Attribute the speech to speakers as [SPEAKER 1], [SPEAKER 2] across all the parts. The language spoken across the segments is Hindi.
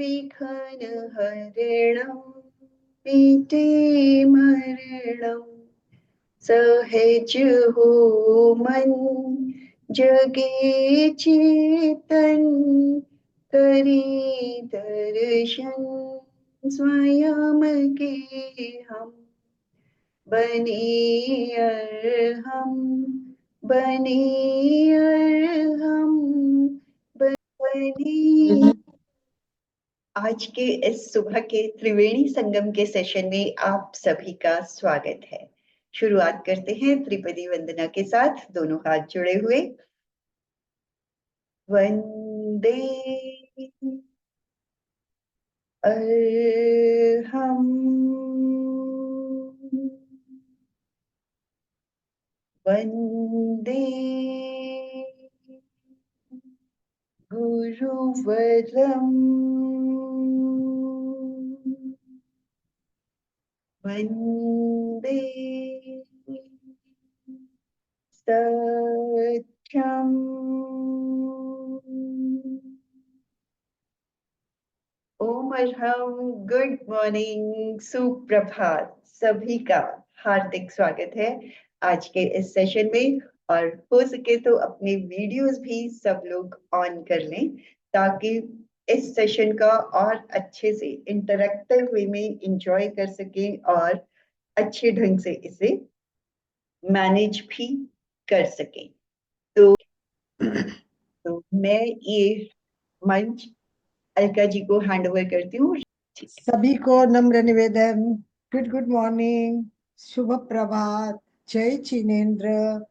[SPEAKER 1] विखन हरिणं मीटे मरणं सहज हो मन जगे चेतन करी दर्शन स्वयं के हम बने अरहम बने अरहम बने। आज के इस सुबह के त्रिवेणी संगम के सेशन में आप सभी का स्वागत है। शुरुआत करते हैं त्रिपदी वंदना के साथ, दोनों हाथ जुड़े हुए। वंदे अरहम वंदे गुरुवरम वंदे सत्यम। ओम अरहम, गुड मॉर्निंग, सुप्रभात। सभी का हार्दिक स्वागत है आज के इस सेशन में। और हो सके तो अपने वीडियोस भी सब लोग ऑन कर लें ताकि इस सेशन का और अच्छे से इंटरेक्टिव वे में एंजॉय कर सकें और अच्छे ढंग से इसे मैनेज भी कर सकें। तो मैं ये मंच अलका जी को हैंड ओवर करती हूँ।
[SPEAKER 2] सभी को नम्र निवेदन, गुड मॉर्निंग, शुभ प्रभात, जय चिनेन्द्र।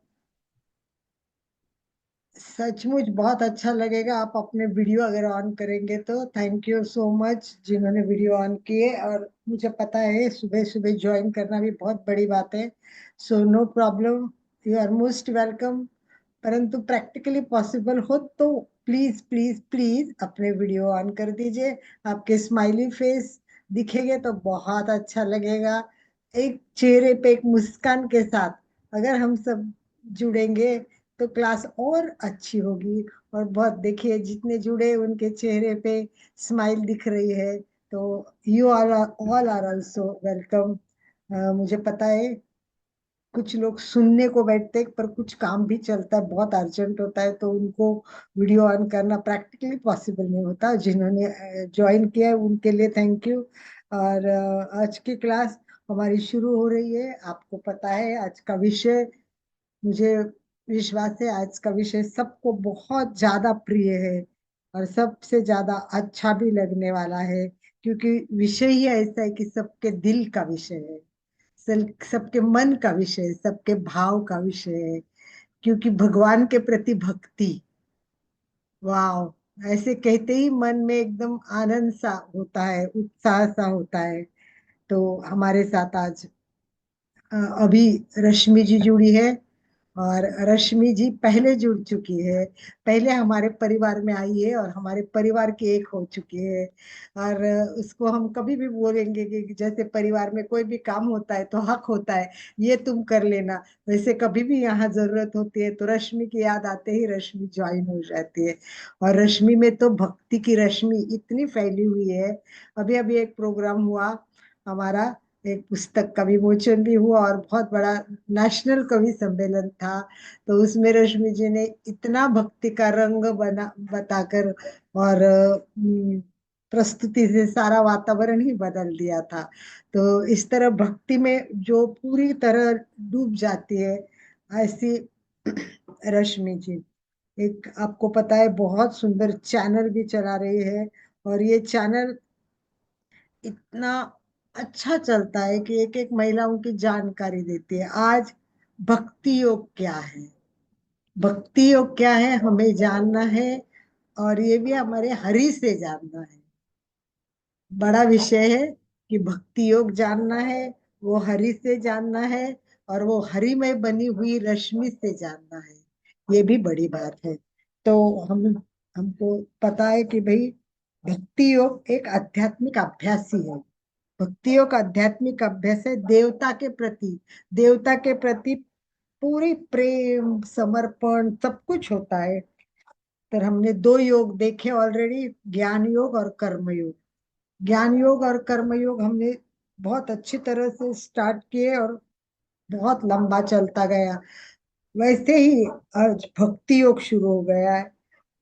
[SPEAKER 2] सचमुच बहुत अच्छा लगेगा आप अपने वीडियो अगर ऑन करेंगे तो। थैंक यू सो मच जिन्होंने वीडियो ऑन किए। और मुझे पता है सुबह सुबह ज्वाइन करना भी बहुत बड़ी बात है, so no problem, you are most welcome. परंतु प्रैक्टिकली पॉसिबल हो तो प्लीज प्लीज प्लीज अपने वीडियो ऑन कर दीजिए। आपके स्माइली फेस दिखेंगे तो बहुत अच्छा लगेगा। एक चेहरे पे एक मुस्कान के साथ अगर हम सब जुड़ेंगे तो क्लास और अच्छी होगी। और बहुत देखिए जितने जुड़े उनके चेहरे पे स्माइल दिख रही है, तो you all are also welcome. मुझे पता है कुछ लोग सुनने को बैठते हैं पर कुछ काम भी चलता है, बहुत अर्जेंट होता है, तो उनको वीडियो ऑन करना प्रैक्टिकली पॉसिबल नहीं होता। जिन्होंने ज्वाइन किया है उनके लिए थैंक यू। और आज की क्लास हमारी शुरू हो रही है। आपको पता है आज का विषय, मुझे विश्वास है आज का विषय सबको बहुत ज्यादा प्रिय है और सबसे ज्यादा अच्छा भी लगने वाला है, क्योंकि विषय ही ऐसा है कि सबके दिल का विषय है, सबके मन का विषय है, सबके भाव का विषय है। क्योंकि भगवान के प्रति भक्ति, वाह, ऐसे कहते ही मन में एकदम आनंद सा होता है, उत्साह सा होता है। तो हमारे साथ आज अभी रश्मि जी जुड़ी है। और रश्मि जी पहले जुड़ चुकी है, पहले हमारे परिवार में आई है और हमारे परिवार की एक हो चुकी है। और उसको हम कभी भी बोलेंगे कि जैसे परिवार में कोई भी काम होता है तो हक होता है ये तुम कर लेना, वैसे कभी भी यहाँ जरूरत होती है तो रश्मि की याद आते ही रश्मि ज्वाइन हो जाती है। और रश्मि में तो भक्ति की रश्मि इतनी फैली हुई है। अभी अभी एक प्रोग्राम हुआ हमारा, एक पुस्तक का विमोचन भी हुआ और बहुत बड़ा नेशनल कवि सम्मेलन था। तो उसमें रश्मि जी ने इतना भक्ति का रंग बना बताकर और प्रस्तुति से सारा वातावरण ही बदल दिया था। तो इस तरह भक्ति में जो पूरी तरह डूब जाती है, ऐसी रश्मि जी एक आपको पता है बहुत सुंदर चैनल भी चला रही है। और ये चैनल इतना अच्छा चलता है कि एक एक महिलाओं की जानकारी देती है। आज भक्ति योग क्या है, भक्ति योग क्या है हमें जानना है, और ये भी हमारे हरि से जानना है। बड़ा विषय है कि भक्ति योग जानना है, वो हरि से जानना है, और वो हरि में बनी हुई रश्मि से जानना है, ये भी बड़ी बात है। तो हमको पता है कि भाई भक्ति योग एक आध्यात्मिक अभ्यास ही है। भक्ति योग आध्यात्मिक अभ्यास है, देवता के प्रति पूरी प्रेम समर्पण सब कुछ होता है। पर हमने दो योग देखे ऑलरेडी, ज्ञान योग और कर्म योग। ज्ञान योग और कर्म योग हमने बहुत अच्छी तरह से स्टार्ट किए और बहुत लंबा चलता गया। वैसे ही आज भक्ति योग शुरू हो गया है।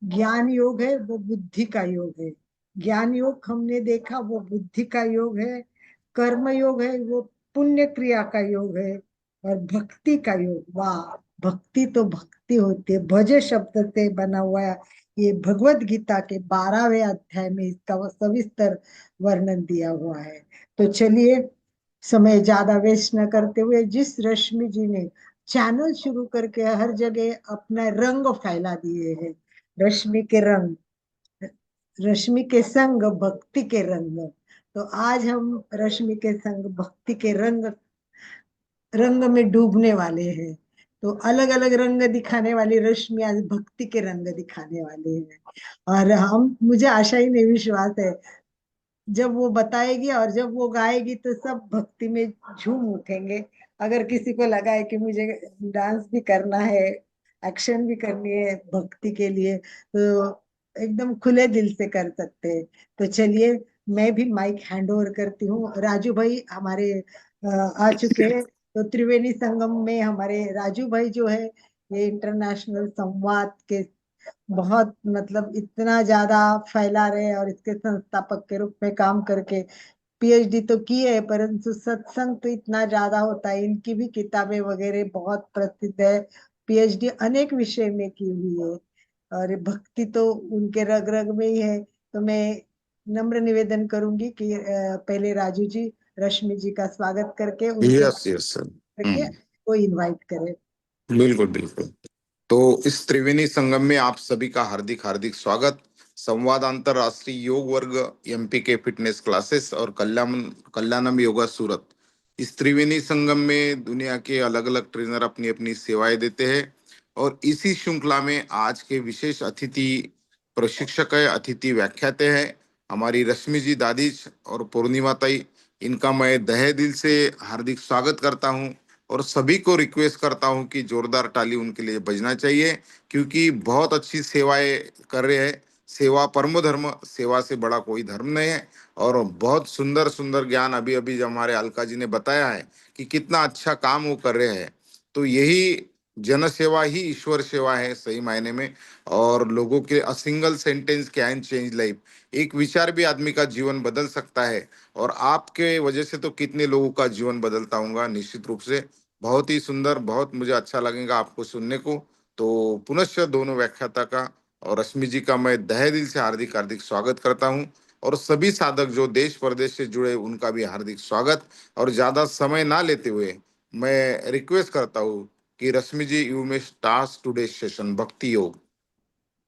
[SPEAKER 2] ज्ञान योग है वो बुद्धि का योग है। ज्ञान योग हमने देखा वो बुद्धि का योग है। कर्म योग है वो पुण्य क्रिया का योग है। और भक्ति का योग, वाह, भक्ति तो भक्ति होती है, भज शब्द से बना हुआ है। ये भगवत गीता के 12वें अध्याय में इसका वो सविस्तर वर्णन दिया हुआ है। तो चलिए, समय ज्यादा वेस्ट न करते हुए, जिस रश्मि जी ने चैनल शुरू करके हर जगह अपना रंग फैला दिए हैं, रश्मि के रंग, रश्मि के संग भक्ति के रंग, तो आज हम रश्मि के संग भक्ति के रंग रंग में डूबने वाले हैं। तो अलग अलग रंग दिखाने वाली रश्मि आज भक्ति के रंग दिखाने वाले हैं। और हम, मुझे आशा ही नहीं विश्वास है, जब वो बताएगी और जब वो गाएगी तो सब भक्ति में झूम उठेंगे। अगर किसी को लगा है कि मुझे डांस भी करना है, एक्शन भी करनी है भक्ति के लिए, तो एकदम खुले दिल से कर सकते हैं। तो चलिए, मैं भी माइक हैंड ओवर करती हूँ। राजू भाई हमारे आ चुके हैं। तो त्रिवेणी संगम में हमारे राजू भाई जो है, ये इंटरनेशनल संवाद के बहुत, मतलब इतना ज्यादा फैला रहे हैं, और इसके संस्थापक के रूप में काम करके पीएचडी तो की है, परंतु सत्संग तो इतना ज्यादा होता है। इनकी भी किताबें वगैरह बहुत प्रसिद्ध है। पीएचडी अनेक विषय में की हुई है, और भक्ति तो उनके रग रग में ही है। तो मैं नम्र निवेदन करूंगी कि पहले राजू जी रश्मि जी का स्वागत करके उनके
[SPEAKER 1] यस यस सर।
[SPEAKER 2] करके को इनवाइट करें।
[SPEAKER 1] बिल्कुल बिल्कुल। तो इस त्रिवेणी संगम में आप सभी का हार्दिक हार्दिक स्वागत। संवाद अंतरराष्ट्रीय योग वर्ग, एमपी के फिटनेस क्लासेस और कल्याणम योगा सूरत, इस त्रिवेणी संगम में दुनिया के अलग अलग ट्रेनर अपनी अपनी सेवाएं देते हैं। और इसी श्रृंखला में आज के विशेष अतिथि प्रशिक्षक है, अतिथि व्याख्याते हैं हमारी रश्मि जी दादीज और पूर्णिमा ताई। इनका मैं तहे दिल से हार्दिक स्वागत करता हूं। और सभी को रिक्वेस्ट करता हूं कि जोरदार ताली उनके लिए बजना चाहिए, क्योंकि बहुत अच्छी सेवाएं कर रहे हैं। सेवा परमो धर्म, सेवा से बड़ा कोई धर्म नहीं है। और बहुत सुंदर सुंदर ज्ञान अभी अभी जब हमारे अलका जी ने बताया है कि कितना अच्छा काम वो कर रहे हैं। तो यही जन सेवा ही ईश्वर सेवा है सही मायने में। और लोगों के a single sentence can change life, एक विचार भी आदमी का जीवन बदल सकता है। और आपके वजह से तो कितने लोगों का जीवन बदलता होगा निश्चित रूप से। बहुत ही सुंदर, बहुत मुझे अच्छा लगेगा आपको सुनने को। तो पुनश्च दोनों व्याख्याता का और रश्मि जी का मैं तहे दिल से हार्दिक हार्दिक स्वागत करता हूं। और सभी साधक जो देश प्रदेश से जुड़े उनका भी हार्दिक स्वागत। और ज्यादा समय ना लेते हुए मैं रिक्वेस्ट करता हूँ कि Rashmi ji, you may start today session bhakti yoga.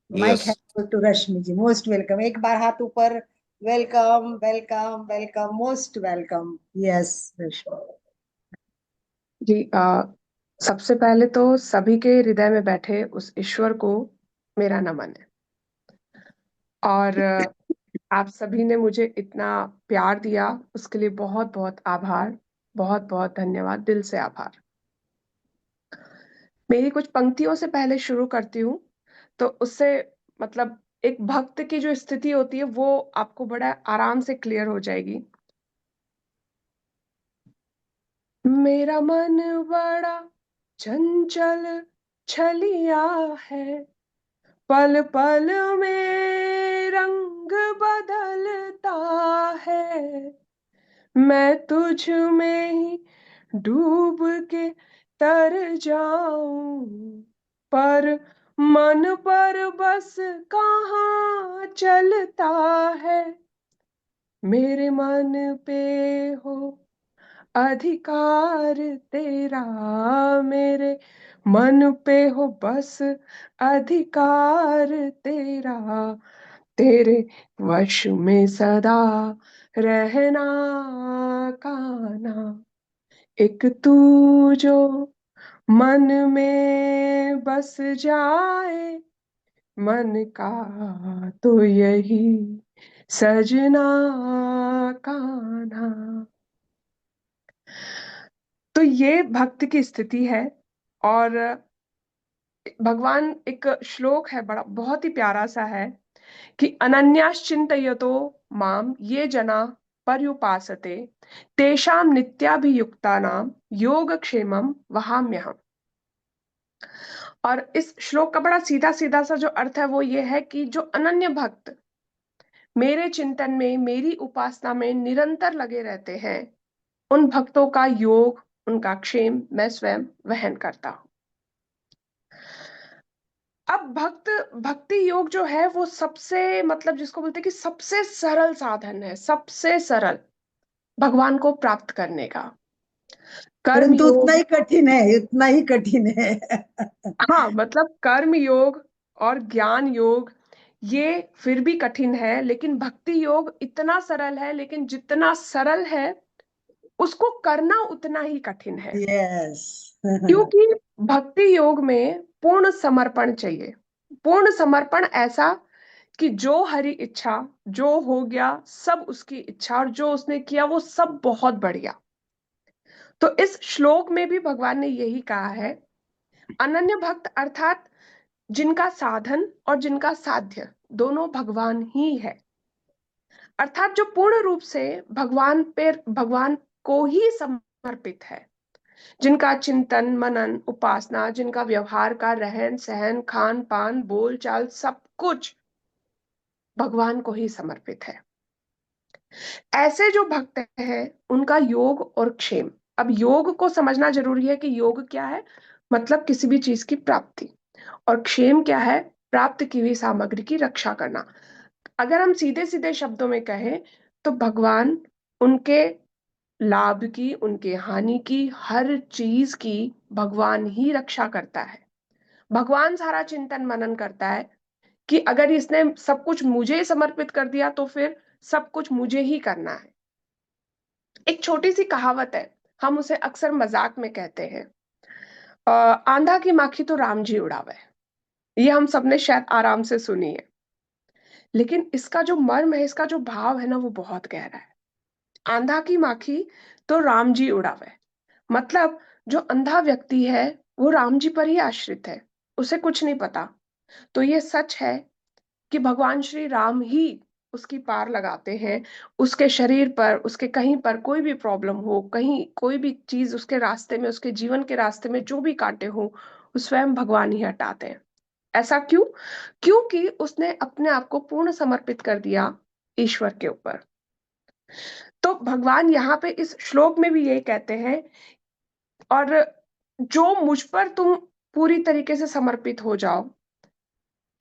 [SPEAKER 2] Mic
[SPEAKER 1] yes.
[SPEAKER 2] है to Rashmi ji, most welcome. एक बार हाथ ऊपर। Welcome welcome welcome, most welcome. Yes Rashmi.
[SPEAKER 3] Ji सबसे पहले तो सभी के हृदय में बैठे उस ईश्वर को मेरा नमन है। और आप सभी ने मुझे इतना प्यार दिया, उसके लिए बहुत बहुत आभार, बहुत बहुत धन्यवाद, दिल से आभार। मेरी कुछ पंक्तियों से पहले शुरू करती हूँ, तो उससे मतलब एक भक्त की जो स्थिति होती है वो आपको बड़ा आराम से क्लियर हो जाएगी। मेरा मन बड़ा चंचल छलिया है, पल पल में रंग बदलता है। मैं तुझ में ही डूब के तर जाऊं, पर मन पर बस कहाँ चलता है। मेरे मन पे हो अधिकार तेरा, मेरे मन पे हो बस अधिकार तेरा, तेरे वश में सदा रहना कान्हा। एक तू जो मन में बस जाए, मन का तो यही सजना कान्हा। तो ये भक्त की स्थिति है। और भगवान, एक श्लोक है बड़ा बहुत ही प्यारा सा है कि अनन्याश्चिन्तयतो माम ये जना पर्युपासते तेषां नित्याभियुक्तानां योगक्षेमं वहाम्यहम्। और इस श्लोक का बड़ा सीधा सीधा सा जो अर्थ है वो ये है कि जो अनन्य भक्त मेरे चिंतन में, मेरी उपासना में निरंतर लगे रहते हैं, उन भक्तों का योग, उनका क्षेम मैं स्वयं वहन करता हूं। अब भक्ति योग जो है वो सबसे, मतलब जिसको बोलते हैं कि सबसे सरल साधन है, सबसे सरल भगवान को प्राप्त करने का। कर्म
[SPEAKER 2] परंतु उतना
[SPEAKER 3] योग,
[SPEAKER 2] ही कठिन है, उतना ही कठिन है।
[SPEAKER 3] हाँ मतलब कर्म योग और ज्ञान योग ये फिर भी कठिन है, लेकिन भक्ति योग इतना सरल है, लेकिन जितना सरल है उसको करना उतना ही कठिन है।
[SPEAKER 2] यस।
[SPEAKER 3] क्योंकि भक्ति योग में पूर्ण समर्पण चाहिए। पूर्ण समर्पण ऐसा कि जो हरि इच्छा, जो हो गया सब उसकी इच्छा, और जो उसने किया वो सब बहुत बढ़िया। तो इस श्लोक में भी भगवान ने यही कहा है, अनन्य भक्त अर्थात जिनका साधन और जिनका साध्य दोनों भगवान ही है, अर्थात जो पूर्ण रूप से भगवान को ही समर्पित है, जिनका चिंतन मनन उपासना, जिनका व्यवहार का रहन सहन खान पान बोल चाल सब कुछ भगवान को ही समर्पित है, ऐसे जो भक्त हैं उनका योग और क्षेम। अब योग को समझना जरूरी है कि योग क्या है, मतलब किसी भी चीज की प्राप्ति, और क्षेम क्या है, प्राप्त की हुई सामग्री की रक्षा करना। अगर हम सीधे सीधे शब्दों में कहें तो भगवान उनके लाभ की, उनके हानि की, हर चीज की भगवान ही रक्षा करता है। भगवान सारा चिंतन मनन करता है कि अगर इसने सब कुछ मुझे समर्पित कर दिया तो फिर सब कुछ मुझे ही करना है। एक छोटी सी कहावत है, हम उसे अक्सर मजाक में कहते हैं, आंधा की माखी तो राम जी उड़ावे। ये हम सबने शायद आराम से सुनी है, लेकिन इसका जो मर्म है, इसका जो भाव है ना, वो बहुत गहरा है। आंधा की माखी तो राम जी उड़ावे, मतलब जो अंधा व्यक्ति है वो राम जी पर ही आश्रित है, उसे कुछ नहीं पता। तो ये सच है कि भगवान श्री राम ही उसकी पार लगाते हैं। उसके शरीर पर, उसके कहीं पर कोई भी प्रॉब्लम हो, कहीं कोई भी चीज उसके रास्ते में, उसके जीवन के रास्ते में जो भी कांटे हो, वो स्वयं भगवान ही हटाते हैं। ऐसा क्यों? क्योंकि उसने अपने आप को पूर्ण समर्पित कर दिया ईश्वर के ऊपर। तो भगवान यहाँ पे इस श्लोक में भी यही कहते हैं, और जो मुझ पर तुम पूरी तरीके से समर्पित हो जाओ,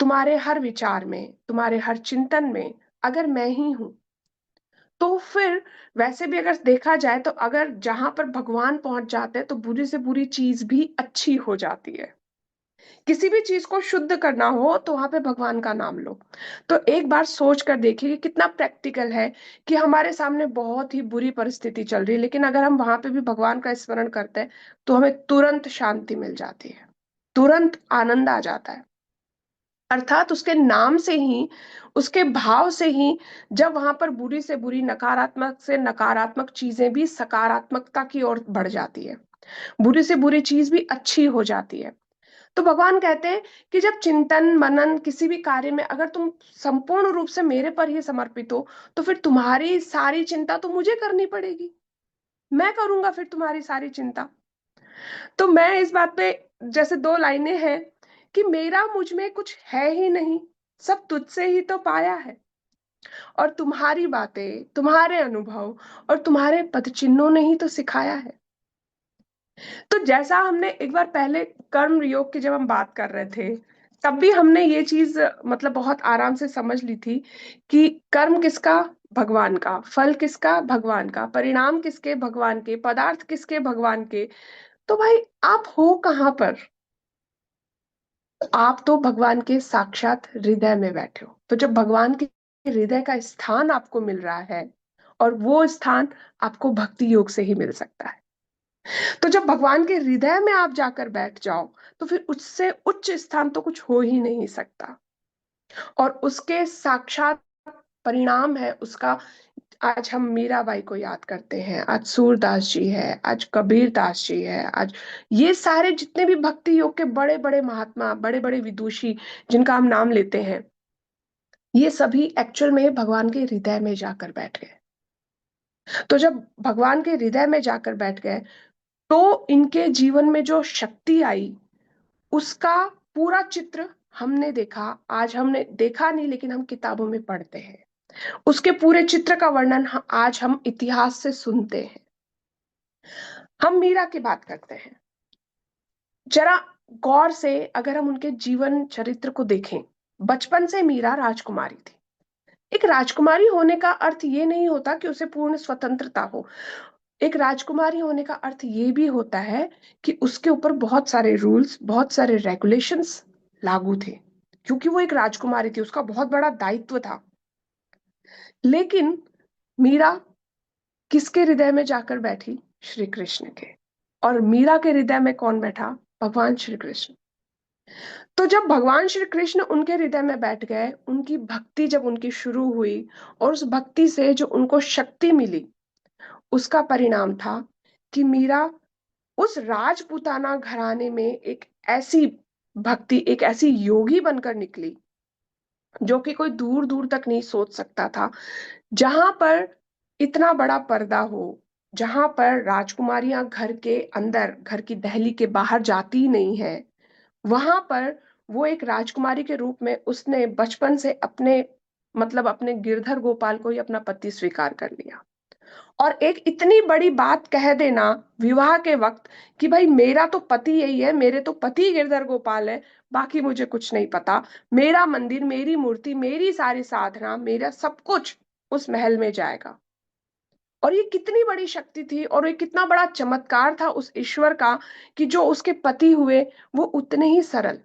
[SPEAKER 3] तुम्हारे हर विचार में, तुम्हारे हर चिंतन में अगर मैं ही हूं, तो फिर वैसे भी अगर देखा जाए तो अगर जहां पर भगवान पहुंच जाते हैं तो बुरी से बुरी चीज भी अच्छी हो जाती है। किसी भी चीज को शुद्ध करना हो तो वहां पे भगवान का नाम लो। तो एक बार सोच कर देखिए कि कितना प्रैक्टिकल है कि हमारे सामने बहुत ही बुरी परिस्थिति चल रही है, लेकिन अगर हम वहां पे भी भगवान का स्मरण करते हैं तो हमें तुरंत शांति मिल जाती है, तुरंत आनंद आ जाता है। अर्थात उसके नाम से ही, उसके भाव से ही, जब वहां पर बुरी से बुरी, नकारात्मक से नकारात्मक चीजें भी सकारात्मकता की ओर बढ़ जाती है, बुरी से बुरी चीज भी अच्छी हो जाती है। तो भगवान कहते हैं कि जब चिंतन मनन किसी भी कार्य में अगर तुम संपूर्ण रूप से मेरे पर ही समर्पित हो, तो फिर तुम्हारी सारी चिंता तो मुझे करनी पड़ेगी, मैं करूंगा फिर तुम्हारी सारी चिंता। तो मैं इस बात पे, जैसे दो लाइनें हैं कि मेरा मुझ में कुछ है ही नहीं, सब तुझसे ही तो पाया है, और तुम्हारी बातें, तुम्हारे अनुभव और तुम्हारे पद चिन्हों ने ही तो सिखाया है। तो जैसा हमने एक बार पहले कर्म योग की जब हम बात कर रहे थे, तब भी हमने ये चीज मतलब बहुत आराम से समझ ली थी कि कर्म किसका, भगवान का, फल किसका, भगवान का, परिणाम किसके, भगवान के, पदार्थ किसके, भगवान के। तो भाई आप हो कहाँ पर? आप तो भगवान के साक्षात हृदय में बैठे हो। तो जब भगवान के हृदय का स्थान आपको मिल रहा है, और वो स्थान आपको भक्ति योग से ही मिल सकता है, तो जब भगवान के हृदय में आप जाकर बैठ जाओ तो फिर उससे उच्च स्थान तो कुछ हो ही नहीं सकता। और उसके साक्षात परिणाम है उसका। आज हम मीराबाई को याद करते हैं, आज सूरदास जी है, आज कबीर दास जी है, आज ये सारे जितने भी भक्ति योग के बड़े बड़े महात्मा, बड़े बड़े विदुषी जिनका हम नाम लेते हैं, ये सभी एक्चुअल में भगवान के हृदय में जाकर बैठ गए। तो जब भगवान के हृदय में जाकर बैठ गए तो इनके जीवन में जो शक्ति आई उसका पूरा चित्र हमने देखा। आज हमने देखा नहीं लेकिन हम किताबों में पढ़ते हैं। उसके पूरे चित्र का वर्णन आज हम इतिहास से सुनते हैं। हम मीरा की बात करते हैं। जरा गौर से अगर हम उनके जीवन चरित्र को देखें, बचपन से मीरा राजकुमारी थी। एक राजकुमारी होने का अर्थ ये नहीं होता कि उसे पूर्ण स्वतंत्रता हो। एक राजकुमारी होने का अर्थ ये भी होता है कि उसके ऊपर बहुत सारे रूल्स, बहुत सारे रेगुलेशंस लागू थे, क्योंकि वो एक राजकुमारी थी, उसका बहुत बड़ा दायित्व था। लेकिन मीरा किसके हृदय में जाकर बैठी? श्री कृष्ण के। और मीरा के हृदय में कौन बैठा? भगवान श्री कृष्ण। तो जब भगवान श्री कृष्ण उनके हृदय में बैठ गए, उनकी भक्ति जब उनकी शुरू हुई और उस भक्ति से जो उनको शक्ति मिली, उसका परिणाम था कि मीरा उस राजपूताना घराने में एक ऐसी भक्ति, एक ऐसी योगी बनकर निकली जो कि कोई दूर दूर तक नहीं सोच सकता था। जहां पर इतना बड़ा पर्दा हो, जहां पर राजकुमारियां घर के अंदर, घर की दहली के बाहर जाती ही नहीं है, वहां पर वो एक राजकुमारी के रूप में उसने बचपन से अपने अपने गिरधर गोपाल को ही अपना पति स्वीकार कर लिया। और एक इतनी बड़ी बात कह देना विवाह के वक्त कि भाई मेरा तो पति यही है, मेरे तो पति गिरधर गोपाल है, बाकी मुझे कुछ नहीं पता, मेरा मंदिर, मेरी मूर्ति, मेरी सारी साधना, मेरा सब कुछ उस महल में जाएगा। और ये कितनी बड़ी शक्ति थी और ये कितना बड़ा चमत्कार था उस ईश्वर का कि जो उसके पति हुए वो उतने ही सरल,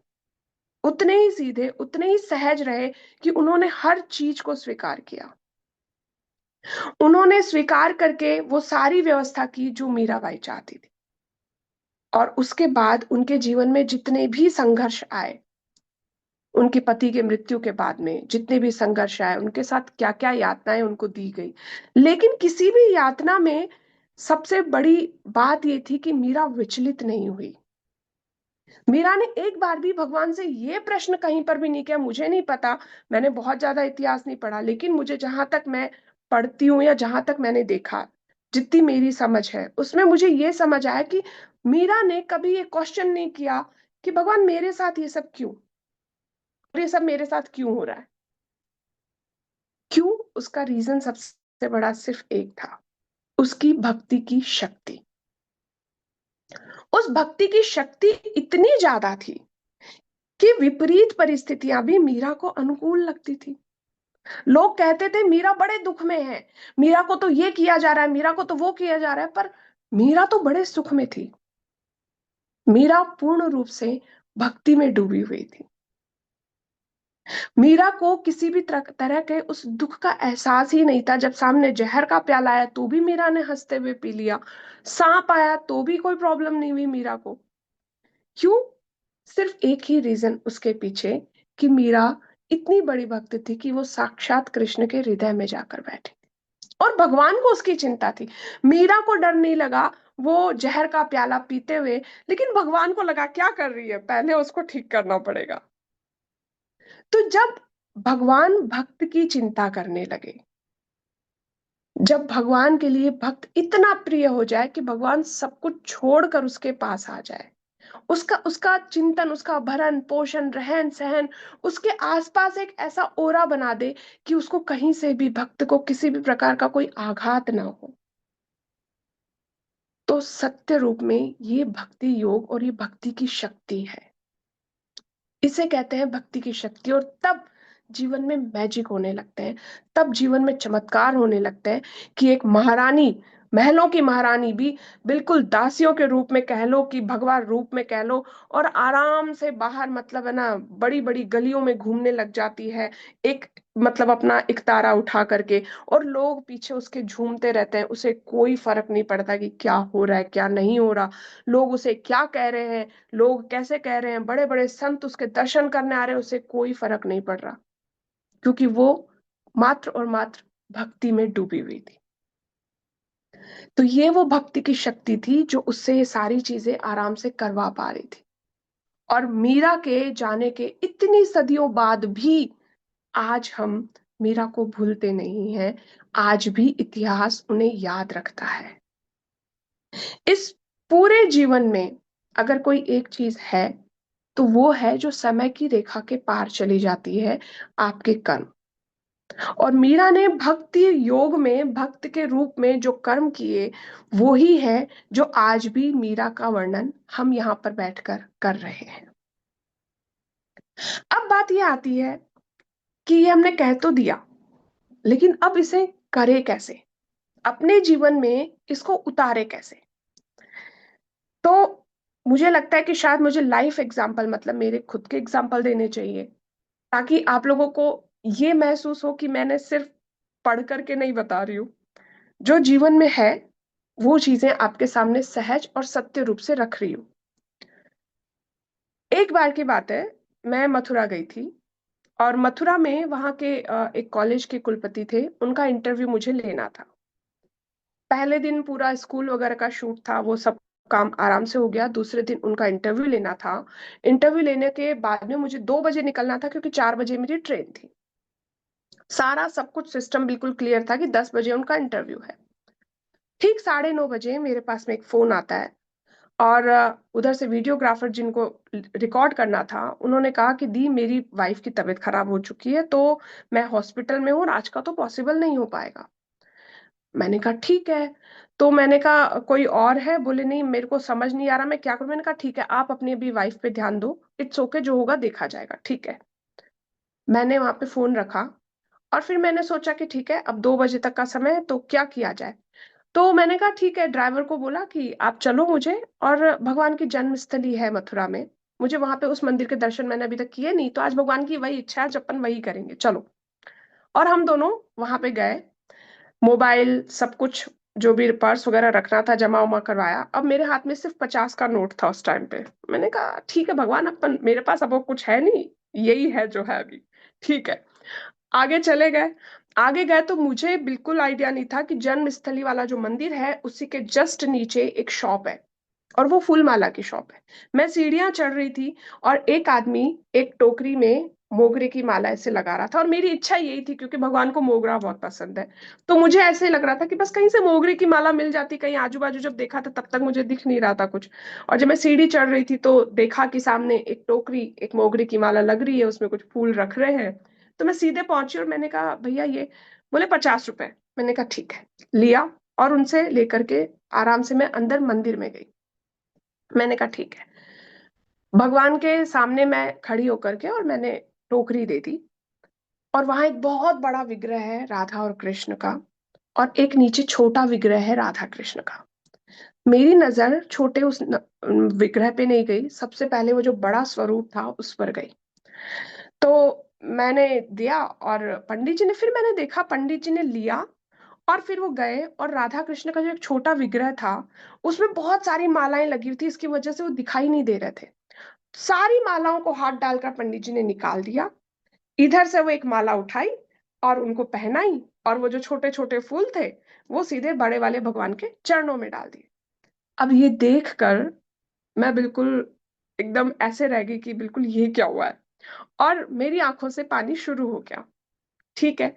[SPEAKER 3] उतने ही सीधे, उतने ही सहज रहे कि उन्होंने हर चीज को स्वीकार किया। उन्होंने स्वीकार करके वो सारी व्यवस्था की जो मीराबाई चाहती थी। और उसके बाद उनके जीवन में जितने भी संघर्ष आए, उनके पति के मृत्यु के बाद में जितने भी संघर्ष आए, उनके साथ क्या क्या यातनाएं उनको दी गई, लेकिन किसी भी यातना में सबसे बड़ी बात ये थी कि मीरा विचलित नहीं हुई। मीरा ने एक बार भी भगवान से ये प्रश्न कहीं पर भी नहीं किया, मुझे नहीं पता, मैंने बहुत ज्यादा इतिहास नहीं पढ़ा, लेकिन मुझे जहां तक मैं पढ़ती हूँ या जहां तक मैंने देखा, जितनी मेरी समझ है उसमें मुझे ये समझ आया कि मीरा ने कभी ये क्वेश्चन नहीं किया कि भगवान मेरे साथ ये सब क्यों, और ये सब मेरे साथ क्यों हो रहा है, क्यों? उसका रीजन सबसे बड़ा सिर्फ एक था, उसकी भक्ति की शक्ति। उस भक्ति की शक्ति इतनी ज्यादा थी कि विपरीत परिस्थितियां भी मीरा को अनुकूल लगती थी। लोग कहते थे मीरा बड़े दुख में है, मीरा को तो ये किया जा रहा है, मीरा को तो वो किया जा रहा है, पर मीरा तो बड़े सुख में थी। मीरा पूर्ण रूप से भक्ति में डूबी हुई थी। मीरा को किसी भी तरह के उस दुख का एहसास ही नहीं था। जब सामने जहर का प्याला आया तो भी मीरा ने हंसते हुए पी लिया, सांप आया तो भी कोई प्रॉब्लम नहीं हुई मीरा को। क्यों? सिर्फ एक ही रीजन उसके पीछे कि मीरा इतनी बड़ी भक्त थी कि वो साक्षात कृष्ण के हृदय में जाकर बैठी और भगवान को उसकी चिंता थी। मीरा को डर नहीं लगा वो जहर का प्याला पीते हुए, लेकिन भगवान को लगा क्या कर रही है, पहले उसको ठीक करना पड़ेगा। तो जब भगवान भक्त की चिंता करने लगे, जब भगवान के लिए भक्त इतना प्रिय हो जाए कि भगवान सब कुछ छोड़कर उसके पास आ जाए, उसका उसका चिंतन, उसका भरण पोषण, रहन सहन उसके आसपास एक ऐसा ओरा बना दे कि उसको कहीं से भी, भक्त को किसी भी प्रकार का कोई आघात ना हो, तो सत्य रूप में ये भक्ति योग और ये भक्ति की शक्ति है। इसे कहते हैं भक्ति की शक्ति। और तब जीवन में मैजिक होने लगते हैं, तब जीवन में चमत्कार होने लगते हैं कि एक महारानी, महलों की महारानी भी बिल्कुल दासियों के रूप में कह लो कि भगवा रूप में कह लो, और आराम से बाहर है ना बड़ी बड़ी गलियों में घूमने लग जाती है, एक अपना एक तारा उठा करके, और लोग पीछे उसके झूमते रहते हैं, उसे कोई फर्क नहीं पड़ता कि क्या हो रहा है क्या नहीं हो रहा, लोग उसे क्या कह रहे हैं, लोग कैसे कह रहे हैं, बड़े बड़े संत उसके दर्शन करने आ रहे हैं, उसे कोई फर्क नहीं पड़ रहा, क्योंकि वो मात्र और मात्र भक्ति में डूबी हुई थी। तो ये वो भक्ति की शक्ति थी जो उससे ये सारी चीजें आराम से करवा पा रही थी। और मीरा के जाने के इतनी सदियों बाद भी आज हम मीरा को भूलते नहीं हैं, आज भी इतिहास उन्हें याद रखता है। इस पूरे जीवन में अगर कोई एक चीज है तो वो है जो समय की रेखा के पार चली जाती है, आपके कर्म। और मीरा ने भक्ति योग में भक्त के रूप में जो कर्म किए वो ही है जो आज भी मीरा का वर्णन हम यहाँ पर बैठकर कर रहे हैं। अब बात ये आती है कि ये हमने कह तो दिया, लेकिन अब इसे करे कैसे, अपने जीवन में इसको उतारे कैसे। तो मुझे लगता है कि शायद मुझे लाइफ एग्जाम्पल, मतलब मेरे खुद के एग्जाम्पल देने चाहिए, ताकि आप लोगों को ये महसूस हो कि मैंने सिर्फ पढ़ करके नहीं बता रही हूँ, जो जीवन में है वो चीजें आपके सामने सहज और सत्य रूप से रख रही हूँ। एक बार की बात है, मैं मथुरा गई थी और मथुरा में वहां के एक कॉलेज के कुलपति थे, उनका इंटरव्यू मुझे लेना था। पहले दिन पूरा स्कूल वगैरह का शूट था, वो सब काम आराम से हो गया। दूसरे दिन उनका इंटरव्यू लेना था। इंटरव्यू लेने के बाद में मुझे 2 बजे निकलना था, क्योंकि 4 बजे मेरी ट्रेन थी। सारा सब कुछ सिस्टम बिल्कुल क्लियर था कि 10 बजे उनका इंटरव्यू है। ठीक 9:30 बजे मेरे पास में एक फोन आता है, और उधर से वीडियोग्राफर जिनको रिकॉर्ड करना था, उन्होंने कहा कि दी, मेरी वाइफ की तबीयत खराब हो चुकी है, तो मैं हॉस्पिटल में हूँ और आज का तो पॉसिबल नहीं हो पाएगा। मैंने कहा ठीक है। तो मैंने कहा कोई और है? बोले नहीं, मेरे को समझ नहीं आ रहा मैं क्या करूं। मैंने कहा ठीक है, आप अपनी अभी वाइफ पे ध्यान दो, इट्स ओके, जो होगा देखा जाएगा, ठीक है। मैंने वहां पे फोन रखा और फिर मैंने सोचा कि ठीक है, अब 2 बजे तक का समय है तो क्या किया जाए। तो मैंने कहा ठीक है, ड्राइवर को बोला कि आप चलो मुझे, और भगवान की जन्मस्थली है मथुरा में, मुझे वहां पे उस मंदिर के दर्शन मैंने अभी तक किए नहीं, तो आज भगवान की वही इच्छा है, आज अपन वही करेंगे, चलो। और हम दोनों वहां पे गए। मोबाइल सब कुछ, जो भी पर्स वगैरह रखना था, जमा उमा करवाया। अब मेरे हाथ में सिर्फ 50 का नोट था उस टाइम पे। मैंने कहा ठीक है भगवान, अपन मेरे पास अब वो कुछ है नहीं, यही है जो है अभी, ठीक है। आगे चले गए। आगे गए तो मुझे बिल्कुल आइडिया नहीं था कि जन्मस्थली वाला जो मंदिर है उसी के जस्ट नीचे एक शॉप है, और वो फूल माला की शॉप है। मैं सीढ़ियां चढ़ रही थी और एक आदमी एक टोकरी में मोगरे की माला ऐसे लगा रहा था, और मेरी इच्छा यही थी, क्योंकि भगवान को मोगरा बहुत पसंद है, तो मुझे ऐसे लग रहा था कि बस कहीं से मोगरे की माला मिल जाती। कहीं आजू बाजू जब देखा था तब तक मुझे दिख नहीं रहा था कुछ, और जब मैं सीढ़ी चढ़ रही थी तो देखा कि सामने एक टोकरी, एक मोगरे की माला लग रही है, उसमें कुछ फूल रख रहे हैं। तो मैं सीधे पहुंची और मैंने कहा भैया ये। बोले 50 रुपए। मैंने कहा ठीक है, लिया, और उनसे लेकर के आराम से मैं अंदर मंदिर में गई। मैंने कहा ठीक है। भगवान के सामने मैं खड़ी होकर के और मैंने टोकरी दे दी, और वहां एक बहुत बड़ा विग्रह है राधा और कृष्ण का, और एक नीचे छोटा विग्रह है राधा कृष्ण का। मेरी नजर छोटे विग्रह पे नहीं गई, सबसे पहले वो जो बड़ा स्वरूप था उस पर गई। तो मैंने दिया, और पंडित जी ने, फिर मैंने देखा पंडित जी ने लिया, और फिर वो गए, और राधा कृष्ण का जो एक छोटा विग्रह था उसमें बहुत सारी मालाएं लगी हुई थी, इसकी वजह से वो दिखाई नहीं दे रहे थे। सारी मालाओं को हाथ डालकर पंडित जी ने निकाल दिया। इधर से वो एक माला उठाई और उनको पहनाई, और वो जो छोटे छोटे फूल थे वो सीधे बड़े वाले भगवान के चरणों में डाल दिए। अब ये देखकर मैं बिल्कुल एकदम ऐसे रह गई कि बिल्कुल ये क्या हुआ है, और मेरी आंखों से पानी शुरू हो गया। ठीक है,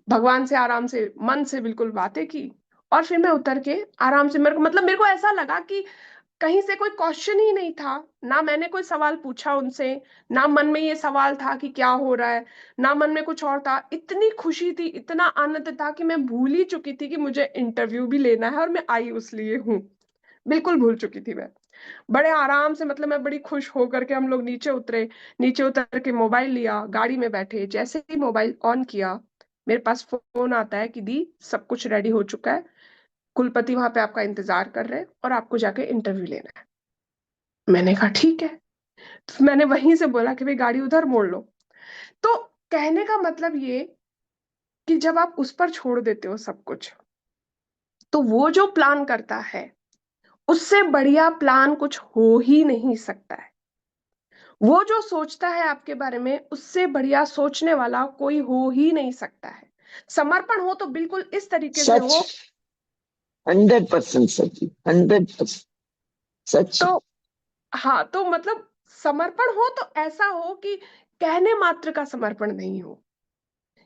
[SPEAKER 3] भगवान से आराम से मन से बिल्कुल बातें की, और फिर मैं उतर के आराम से, मेरे को ऐसा लगा कि कहीं से कोई क्वेश्चन ही नहीं था, ना मैंने कोई सवाल पूछा उनसे, ना मन में ये सवाल था कि क्या हो रहा है, ना मन में कुछ और था। इतनी खुशी थी, इतना आनंद था कि मैं भूल ही चुकी थी कि मुझे इंटरव्यू भी लेना है, और मैं आई उस लिए हूँ। बिल्कुल भूल चुकी थी मैं। बड़े आराम से, मतलब मैं बड़ी खुश होकर के हम लोग नीचे उतरे। नीचे उतर के मोबाइल लिया, गाड़ी में बैठे, जैसे ही मोबाइल ऑन किया मेरे पास फोन आता है कि दी, सब कुछ रेडी हो चुका है, कुलपति वहां पे आपका इंतजार कर रहे हैं और आपको जाके इंटरव्यू लेना है। मैंने कहा ठीक है। तो मैंने वहीं से बोला कि भाई गाड़ी उधर मोड़ लो। तो कहने का मतलब ये कि जब आप उस पर छोड़ देते हो सब कुछ, तो वो जो प्लान करता है उससे बढ़िया प्लान कुछ हो ही नहीं सकता है। वो जो सोचता है आपके बारे में, उससे बढ़िया सोचने वाला कोई हो ही नहीं सकता है। समर्पण हो तो बिल्कुल इस तरीके से
[SPEAKER 4] सच।
[SPEAKER 3] हो।
[SPEAKER 4] 100% सच, 100% सच।
[SPEAKER 3] तो हाँ, तो मतलब समर्पण हो तो ऐसा हो कि कहने मात्र का समर्पण नहीं हो,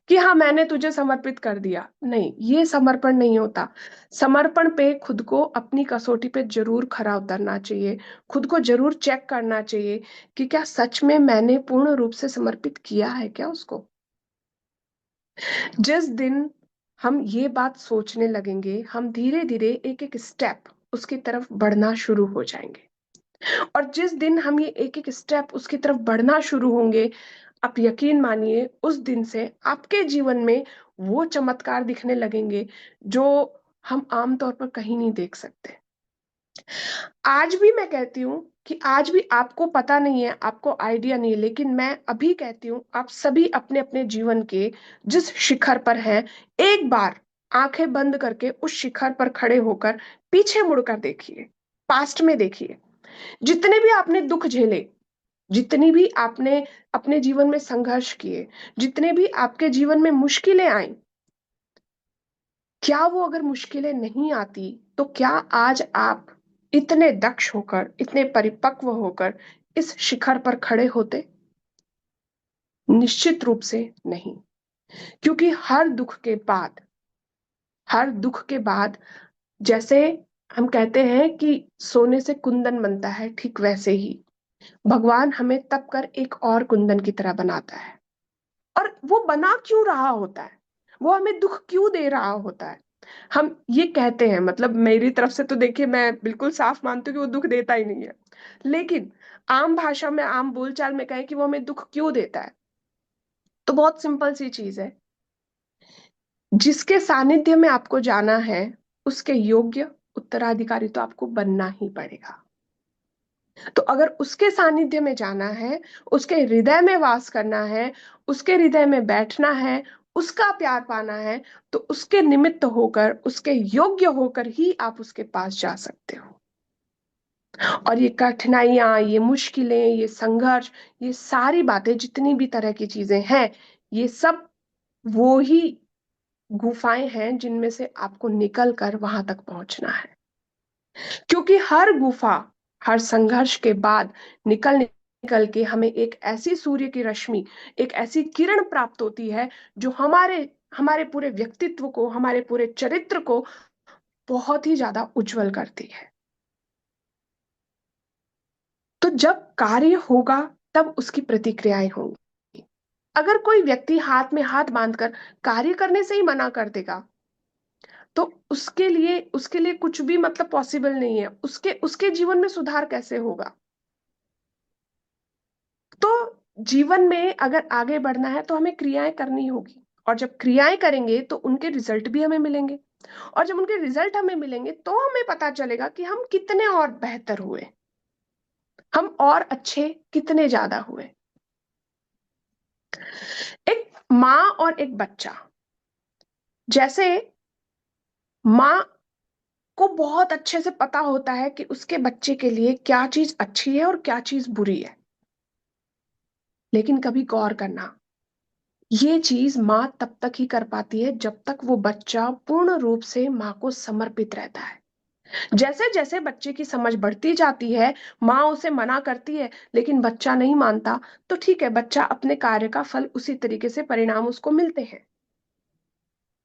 [SPEAKER 3] कि हाँ मैंने तुझे समर्पित कर दिया। नहीं, ये समर्पण नहीं होता। समर्पण पे खुद को अपनी कसौटी पे जरूर खरा उतरना चाहिए, खुद को जरूर चेक करना चाहिए कि क्या सच में मैंने पूर्ण रूप से समर्पित किया है क्या उसको। जिस दिन हम ये बात सोचने लगेंगे, हम धीरे धीरे एक एक स्टेप उसकी तरफ बढ़ना शुरू हो जाएंगे। और जिस दिन हम ये एक एक स्टेप उसकी तरफ बढ़ना शुरू होंगे, आप यकीन मानिए उस दिन से आपके जीवन में वो चमत्कार दिखने लगेंगे जो हम आमतौर पर कहीं नहीं देख सकते। आज भी मैं कहती हूँ कि आज भी आपको पता नहीं है, आपको आइडिया नहीं है, लेकिन मैं अभी कहती हूँ आप सभी अपने अपने जीवन के जिस शिखर पर हैं, एक बार आंखें बंद करके उस शिखर पर खड़े होकर पीछे मुड़कर देखिए, पास्ट में देखिए। जितने भी आपने दुख झेले, जितनी भी आपने अपने जीवन में संघर्ष किए, जितने भी आपके जीवन में मुश्किलें आई, क्या वो अगर मुश्किलें नहीं आती तो क्या आज आप इतने दक्ष होकर, इतने परिपक्व होकर इस शिखर पर खड़े होते? निश्चित रूप से नहीं। क्योंकि हर दुख के बाद, हर दुख के बाद, जैसे हम कहते हैं कि सोने से कुंदन बनता है, ठीक वैसे ही भगवान हमें तप कर एक और कुंदन की तरह बनाता है। और वो बना क्यों रहा होता है, वो हमें दुख क्यों दे रहा होता है? हम ये कहते हैं, मतलब मेरी तरफ से तो देखिए मैं बिल्कुल साफ मानती हूँ कि वो दुख देता ही नहीं है, लेकिन आम भाषा में, आम बोलचाल में कहें कि वो हमें दुख क्यों देता है, तो बहुत सिंपल सी चीज है। जिसके सानिध्य में आपको जाना है उसके योग्य उत्तराधिकारी तो आपको बनना ही पड़ेगा। तो अगर उसके सानिध्य में जाना है, उसके हृदय में वास करना है, उसके हृदय में बैठना है, उसका प्यार पाना है, तो उसके निमित्त होकर, उसके योग्य होकर ही आप उसके पास जा सकते हो। और ये कठिनाइयां, ये मुश्किलें, ये संघर्ष, ये सारी बातें, जितनी भी तरह की चीजें हैं, ये सब वो ही गुफाएं हैं जिनमें से आपको निकल कर वहां तक पहुंचना है। क्योंकि हर गुफा, हर संघर्ष के बाद निकल निकल के हमें एक ऐसी सूर्य की रश्मि, एक ऐसी किरण प्राप्त होती है जो हमारे हमारे पूरे व्यक्तित्व को, हमारे पूरे चरित्र को बहुत ही ज्यादा उज्जवल करती है। तो जब कार्य होगा तब उसकी प्रतिक्रियाएं होंगी। अगर कोई व्यक्ति हाथ में हाथ बांधकर कार्य करने से ही मना कर देगा तो उसके लिए कुछ भी मतलब पॉसिबल नहीं है, उसके उसके जीवन में सुधार कैसे होगा? तो जीवन में अगर आगे बढ़ना है तो हमें क्रियाएं करनी होगी, और जब क्रियाएं करेंगे तो उनके रिजल्ट भी हमें मिलेंगे, और जब उनके रिजल्ट हमें मिलेंगे तो हमें पता चलेगा कि हम कितने और बेहतर हुए, हम और अच्छे कितने ज्यादा हुए। एक माँ और एक बच्चा, जैसे माँ को बहुत अच्छे से पता होता है कि उसके बच्चे के लिए क्या चीज अच्छी है और क्या चीज बुरी है, लेकिन कभी गौर करना, ये चीज माँ तब तक ही कर पाती है जब तक वो बच्चा पूर्ण रूप से माँ को समर्पित रहता है। जैसे जैसे बच्चे की समझ बढ़ती जाती है, माँ उसे मना करती है लेकिन बच्चा नहीं मानता, तो ठीक है, बच्चा अपने कार्य का फल उसी तरीके से, परिणाम उसको मिलते हैं।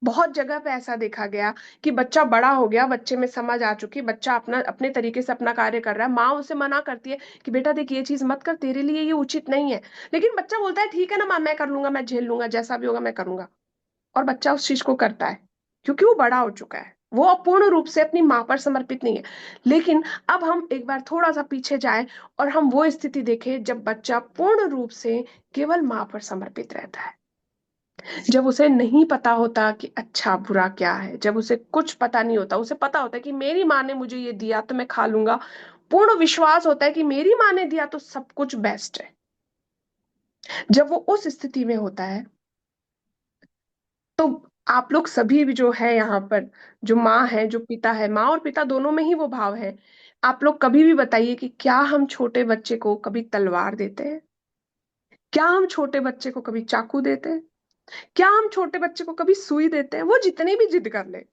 [SPEAKER 3] बहुत जगह पे ऐसा देखा गया कि बच्चा बड़ा हो गया, बच्चे में समझ आ चुकी, बच्चा अपना अपने तरीके से अपना कार्य कर रहा है, माँ उसे मना करती है कि बेटा देख ये चीज मत कर, तेरे लिए ये उचित नहीं है, लेकिन बच्चा बोलता है ठीक है ना माँ, मैं कर लूंगा, मैं झेल लूंगा, जैसा भी होगा मैं करूंगा। और बच्चा उस चीज को करता है क्योंकि वो बड़ा हो चुका है, वो अपूर्ण रूप से अपनी माँ पर समर्पित नहीं है। लेकिन अब हम एक बार थोड़ा सा पीछे जाएं और हम वो स्थिति देखें जब बच्चा पूर्ण रूप से केवल माँ पर समर्पित रहता है, जब उसे नहीं पता होता कि अच्छा बुरा क्या है, जब उसे कुछ पता नहीं होता, उसे पता होता है कि मेरी माँ ने मुझे ये दिया तो मैं खा लूंगा, पूर्ण विश्वास होता है कि मेरी माँ ने दिया तो सब कुछ बेस्ट है। जब वो उस स्थिति में होता है तो आप लोग सभी भी जो है यहाँ पर, जो माँ है, जो पिता है, माँ और पिता दोनों में ही वो भाव है, आप लोग कभी भी बताइए कि क्या हम छोटे बच्चे को कभी तलवार देते हैं? क्या हम छोटे बच्चे को कभी चाकू देते हैं? क्या हम छोटे बच्चे को कभी सुई देते हैं? वो जितनी भी जिद कर ले,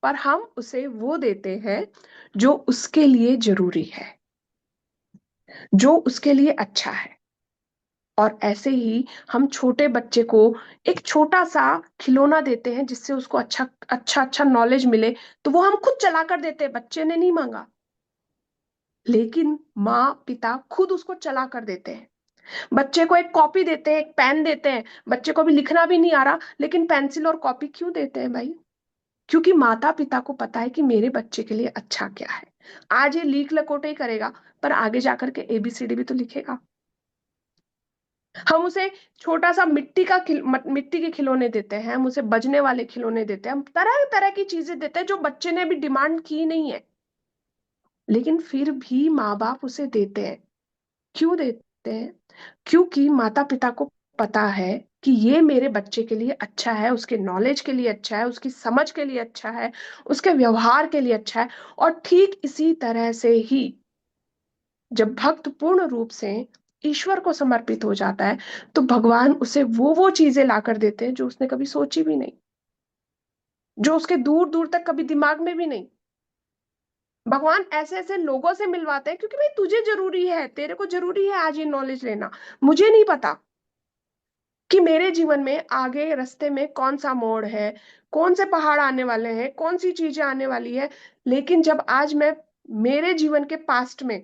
[SPEAKER 3] पर हम उसे वो देते हैं जो उसके लिए जरूरी है, जो उसके लिए अच्छा है। और ऐसे ही हम छोटे बच्चे को एक छोटा सा खिलौना देते हैं जिससे उसको अच्छा अच्छा अच्छा नॉलेज मिले, तो वो हम खुद चला कर देते हैं, बच्चे ने नहीं मांगा, लेकिन माँ पिता खुद उसको चला कर देते हैं। बच्चे को एक कॉपी देते हैं, एक पेन देते हैं, बच्चे को भी लिखना भी नहीं आ रहा, लेकिन पेंसिल और कॉपी क्यों देते हैं भाई? क्योंकि माता पिता को पता है कि मेरे बच्चे के लिए अच्छा क्या है। आज ये लीक लकोटे ही करेगा, पर आगे जाकर के एबीसीडी भी तो लिखेगा। हम उसे छोटा सा मिट्टी के खिलौने देते हैं, हम उसे बजने वाले खिलौने देते हैं, हम तरह तरह की चीजें देते हैं जो बच्चे ने अभी डिमांड की नहीं है, लेकिन फिर भी माँ बाप उसे देते हैं। क्यों देते हैं? क्योंकि माता पिता को पता है कि ये मेरे बच्चे के लिए अच्छा है, उसके नॉलेज के लिए अच्छा है, उसकी समझ के लिए अच्छा है, उसके व्यवहार के लिए अच्छा है। और ठीक इसी तरह से ही जब भक्त पूर्ण रूप से ईश्वर को समर्पित हो जाता है, तो भगवान उसे वो चीजें लाकर देते हैं जो उसने कभी सोची भी नहीं, जो उसके दूर दूर तक कभी दिमाग में भी नहीं। भगवान ऐसे ऐसे लोगों से मिलवाते हैं, क्योंकि भाई तुझे जरूरी है, तेरे को जरूरी है आज ये नॉलेज लेना। मुझे नहीं पता कि मेरे जीवन में आगे रास्ते में कौन सा मोड़ है, कौन से पहाड़ आने वाले हैं, कौन सी चीजें आने वाली है, लेकिन जब आज मैं मेरे जीवन के पास्ट में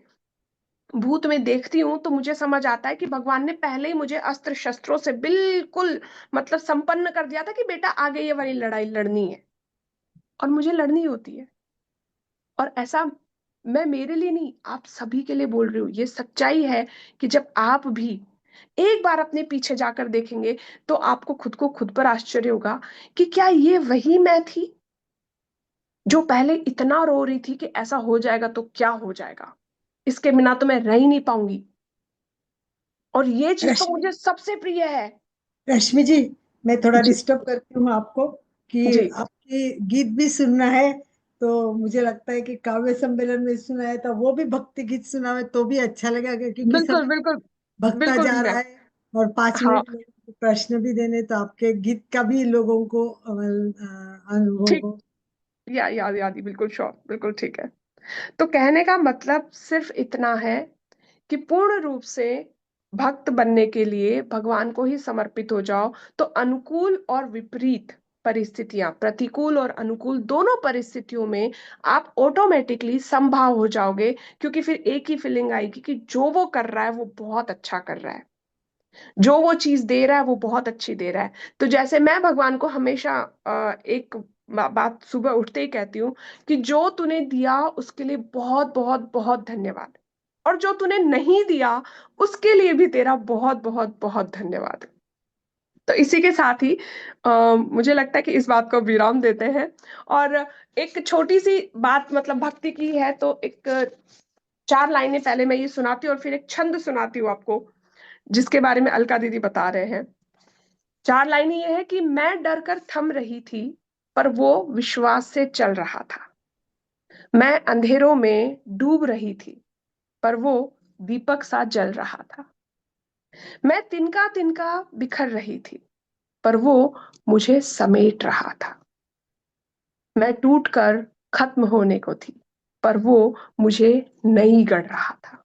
[SPEAKER 3] भूत में देखती हूँ, तो मुझे समझ आता है कि भगवान ने पहले ही मुझे अस्त्र शस्त्रों से बिल्कुल मतलब संपन्न कर दिया था कि बेटा आगे ये वाली लड़ाई लड़नी है, और मुझे लड़नी होती है। और ऐसा मैं मेरे लिए नहीं, आप सभी के लिए बोल रही हूँ, ये सच्चाई है कि जब आप भी एक बार अपने पीछे जाकर देखेंगे, तो आपको खुद को खुद पर आश्चर्य होगा कि क्या ये वही मैं थी जो पहले इतना रो रही थी कि ऐसा हो जाएगा तो क्या हो जाएगा, इसके बिना तो मैं रह ही नहीं पाऊंगी। और ये चीज तो
[SPEAKER 2] रश्मि
[SPEAKER 3] मुझे सबसे प्रिय है।
[SPEAKER 2] रश्मि जी, मैं थोड़ा
[SPEAKER 3] जी।
[SPEAKER 2] डिस्टर्ब करती हूँ आपको कि
[SPEAKER 3] जी
[SPEAKER 2] आपकी गीत भी सुनना है। तो मुझे लगता है कि काव्य सम्मेलन में सुना है, तो वो भी भक्ति गीत सुना है तो भी अच्छा लगेगा, क्योंकि
[SPEAKER 3] बिल्कुल
[SPEAKER 2] समय
[SPEAKER 3] बिल्कुल।
[SPEAKER 2] भगता
[SPEAKER 3] बिल्कुल
[SPEAKER 2] जा रहा
[SPEAKER 3] मैं,
[SPEAKER 2] है और 5 मिनट
[SPEAKER 3] हाँ,
[SPEAKER 2] लोगों को प्रश्न भी देने, तो आपके गीत का भी लोगों को अनुभव
[SPEAKER 3] ठीक,
[SPEAKER 2] हो।
[SPEAKER 3] याद याद ही, बिल्कुल श्योर, बिल्कुल ठीक है। तो कहने का मतलब सिर्फ इतना है कि पूर्ण रूप से भक्त बनने के लिए भगवान को ही समर्पित हो जाओ, तो अनुकूल और विपरीत परिस्थितियां, प्रतिकूल और अनुकूल दोनों परिस्थितियों में आप ऑटोमेटिकली समभाव हो जाओगे, क्योंकि फिर एक ही फीलिंग आएगी कि जो वो कर रहा है वो बहुत अच्छा कर रहा है, जो वो चीज दे रहा है वो बहुत अच्छी दे रहा है। तो जैसे मैं भगवान को हमेशा एक बात सुबह उठते ही कहती हूँ कि जो तूने दिया उसके लिए बहुत बहुत बहुत धन्यवाद, और जो तूने नहीं दिया उसके लिए भी तेरा बहुत बहुत बहुत धन्यवाद। तो इसी के साथ ही मुझे लगता है कि इस बात को विराम देते हैं। और एक छोटी सी बात मतलब भक्ति की है, तो एक 4 लाइनें पहले मैं ये सुनाती हूँ और फिर एक छंद सुनाती हूँ आपको, जिसके बारे में अलका दीदी बता रहे हैं। 4 लाइनें ये है कि मैं डर कर थम रही थी, पर वो विश्वास से चल रहा था। मैं अंधेरों में डूब रही थी, पर वो दीपक सा जल रहा था। मैं तिनका तिनका बिखर रही थी, पर वो मुझे समेट रहा था। मैं टूट कर खत्म होने को थी, पर वो मुझे नहीं गढ़ रहा था।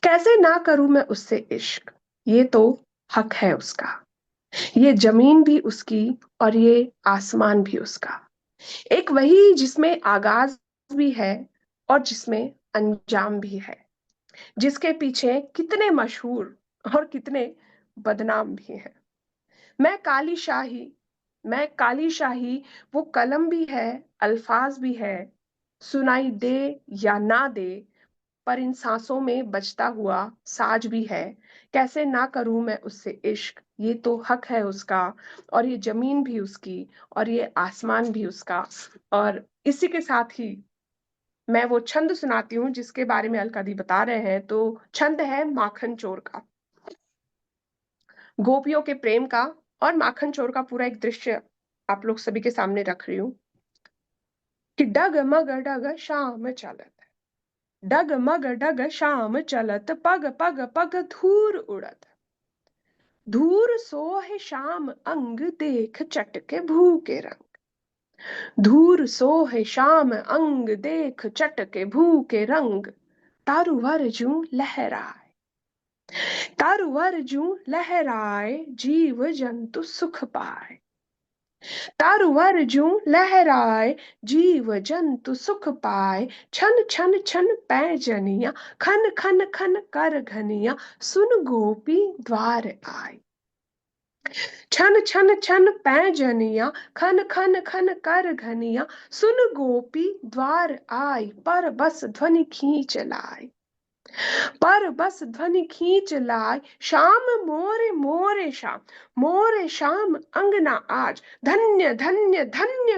[SPEAKER 3] कैसे ना करूं मैं उससे इश्क, ये तो हक है उसका। ये जमीन भी उसकी और ये आसमान भी उसका। एक वही जिसमें आगाज भी है और जिसमें अंजाम भी है, जिसके पीछे कितने मशहूर और कितने बदनाम भी हैं। मैं काली शाही, मैं काली शाही, वो कलम भी है, अल्फाज भी है, सुनाई दे या ना दे, पर इन सांसों में बजता हुआ साज भी है। कैसे ना करूं मैं उससे इश्क, ये तो हक है उसका, और ये जमीन भी उसकी और ये आसमान भी उसका। और इसी के साथ ही मैं वो छंद सुनाती हूँ जिसके बारे में अलकादी बता रहे हैं। तो छंद है माखन चोर का, गोपियों के प्रेम का और माखन चोर का पूरा एक दृश्य आप लोग सभी के सामने रख रही हूँ। कि डगमग डग शाम चलत, डगमग डग शाम चलत, पग पग पग धूर उड़त, धूर सोहे श्याम अंग देख चटके भूके रंग, धूर सोहे श्याम अंग देख चटके भूके रंग, तारुवर जू लहराए, तारुवर जूं लहराए जीव जंतु सुख पाए। तारुवर जूं लहराए जीव जंतु सुख पाए। छन छन छन पैजनिया खन खन खन कर घनिया सुन गोपी द्वार आए। छन छन छन पैजनिया खन खन खन कर घनिया सुन गोपी द्वार आई। पर बस ध्वनि खींच लाई। पर बस ध्वनि खींच लाए। शाम मोरे मोरे शाम मोरे शाम अंगना आज। धन्य धन्य धन्य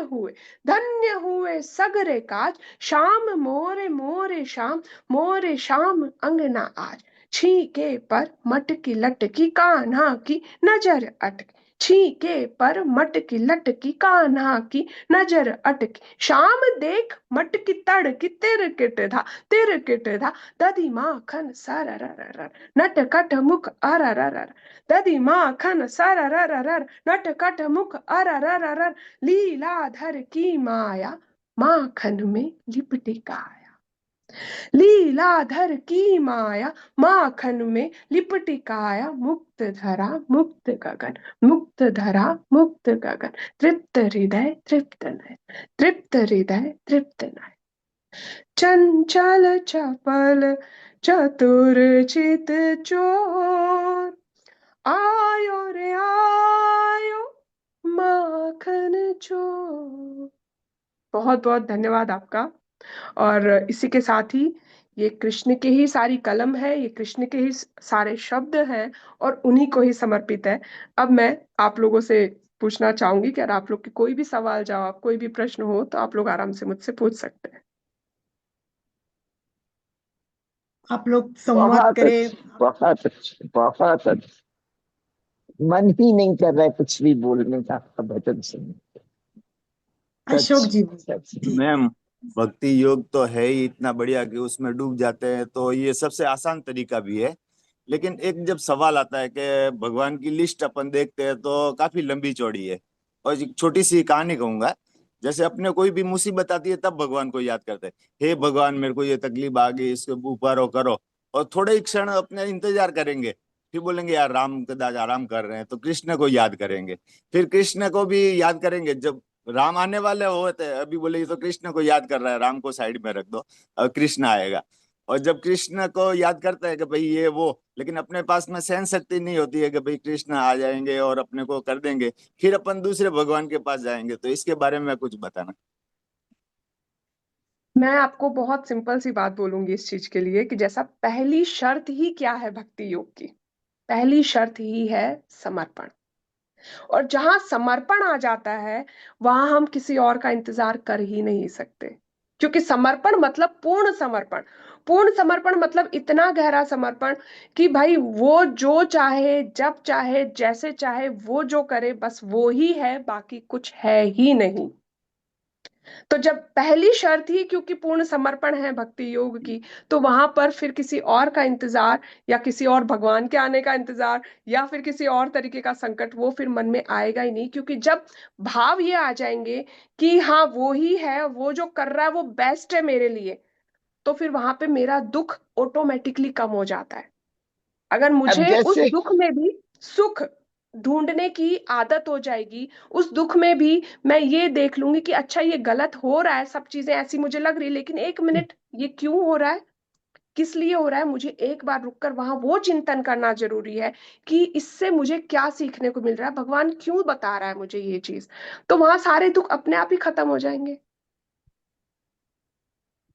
[SPEAKER 3] हुए सगरे काज। शाम मोरे मोरे शाम मोरे शाम अंगना आज। छीके पर मटकी लटकी कान्हा की नजर अटकी। छीके पर मटकी लटकी कान्हा की नजर अटकी। शाम देख मटकी तड़की तिरकिट धा दधी माखन सरररर नटकट मुख अरररर। दधी माखन सरररर नटकट मुख अरररर। लीलाधर की माया माखन में लिपटी काया। लीलाधर की माया माखन में लिपटी काया। मुक्त धरा मुक्त गगन मुक्त धरा मुक्त गगन। तृप्त हृदय तृप्त नयन तृप्त हृदय तृप्त नयन। चंचल चपल चतुर चित चोर आयो रे आयो माखन चोर। बहुत बहुत धन्यवाद आपका। और इसी के साथ ही ये कृष्ण के ही सारी कलम है, ये कृष्ण के ही सारे शब्द हैं और उन्हीं को ही समर्पित है। अब मैं आप लोगों से पूछना चाहूंगी कि अगर आप लोग के कोई भी सवाल जवाब कोई भी प्रश्न हो तो आप लोग आराम से मुझसे पूछ सकते हैं।
[SPEAKER 2] आप लोग संवाद
[SPEAKER 4] बहुत
[SPEAKER 2] करें।
[SPEAKER 4] अच्छा, बहुत अच्छा, बहुत अच्छा। मन ही नहीं कर रहा है कुछ भी बोलने का आपका भजन सुन।
[SPEAKER 2] अशोक
[SPEAKER 4] सच
[SPEAKER 2] जी
[SPEAKER 4] सच।
[SPEAKER 2] ठीक।
[SPEAKER 5] मैम, भक्ति योग तो है ही इतना बढ़िया कि उसमें डूब जाते हैं, तो ये सबसे आसान तरीका भी है। लेकिन एक जब सवाल आता है कि भगवान की लिस्ट अपन देखते हैं तो काफी लंबी चौड़ी है। और एक छोटी सी कहानी कहूंगा। जैसे अपने कोई भी मुसीबत आती है तब भगवान को याद करते हैं, हे भगवान मेरे को ये तकलीफ आ गई, इसके ऊपर हो करो। और थोड़े ही क्षण अपने इंतजार करेंगे, फिर बोलेंगे यार राम कदाच आराम कर रहे हैं, तो कृष्ण को याद करेंगे। फिर कृष्ण को भी याद करेंगे जब राम आने वाले होते हैं, अभी बोले ये तो कृष्ण को याद कर रहा है, राम को साइड में रख दो, अब कृष्ण आएगा। और जब कृष्ण को याद करता है कि भाई ये वो, लेकिन अपने पास में सहन शक्ति नहीं होती है कि भाई कृष्ण आ जाएंगे और अपने को कर देंगे, फिर अपन दूसरे भगवान के पास जाएंगे। तो इसके बारे में कुछ बताना।
[SPEAKER 3] मैं आपको बहुत सिंपल सी बात बोलूंगी इस चीज के लिए कि जैसा पहली शर्त ही क्या है भक्ति योग की, पहली शर्त ही है समर्पण। और जहां समर्पण आ जाता है वहां हम किसी और का इंतजार कर ही नहीं सकते, क्योंकि समर्पण मतलब पूर्ण समर्पण। पूर्ण समर्पण मतलब इतना गहरा समर्पण कि भाई वो जो चाहे जब चाहे जैसे चाहे वो जो करे बस वो ही है, बाकी कुछ है ही नहीं। तो जब पहली शर्त ही क्योंकि पूर्ण समर्पण है भक्ति योग की, तो वहां पर फिर किसी और का इंतजार या किसी और भगवान के आने का इंतजार या फिर किसी और तरीके का संकट वो फिर मन में आएगा ही नहीं। क्योंकि जब भाव ये आ जाएंगे कि हाँ वो ही है, वो जो कर रहा है वो बेस्ट है मेरे लिए, तो फिर वहां पे मेरा दुख ऑटोमेटिकली कम हो जाता है। अगर
[SPEAKER 4] अब
[SPEAKER 3] मुझे उस
[SPEAKER 4] जैसे
[SPEAKER 3] दुख में भी सुख ढूंढने की आदत हो जाएगी, उस दुख में भी मैं ये देख लूंगी कि अच्छा ये गलत हो रहा है, सब चीजें ऐसी मुझे लग रही, लेकिन एक मिनट ये क्यों हो रहा है, किस लिए हो रहा है, मुझे एक बार रुककर वहां वो चिंतन करना जरूरी है कि इससे मुझे क्या सीखने को मिल रहा है, भगवान क्यों बता रहा है मुझे ये चीज। तो वहां सारे दुख अपने आप ही खत्म हो जाएंगे।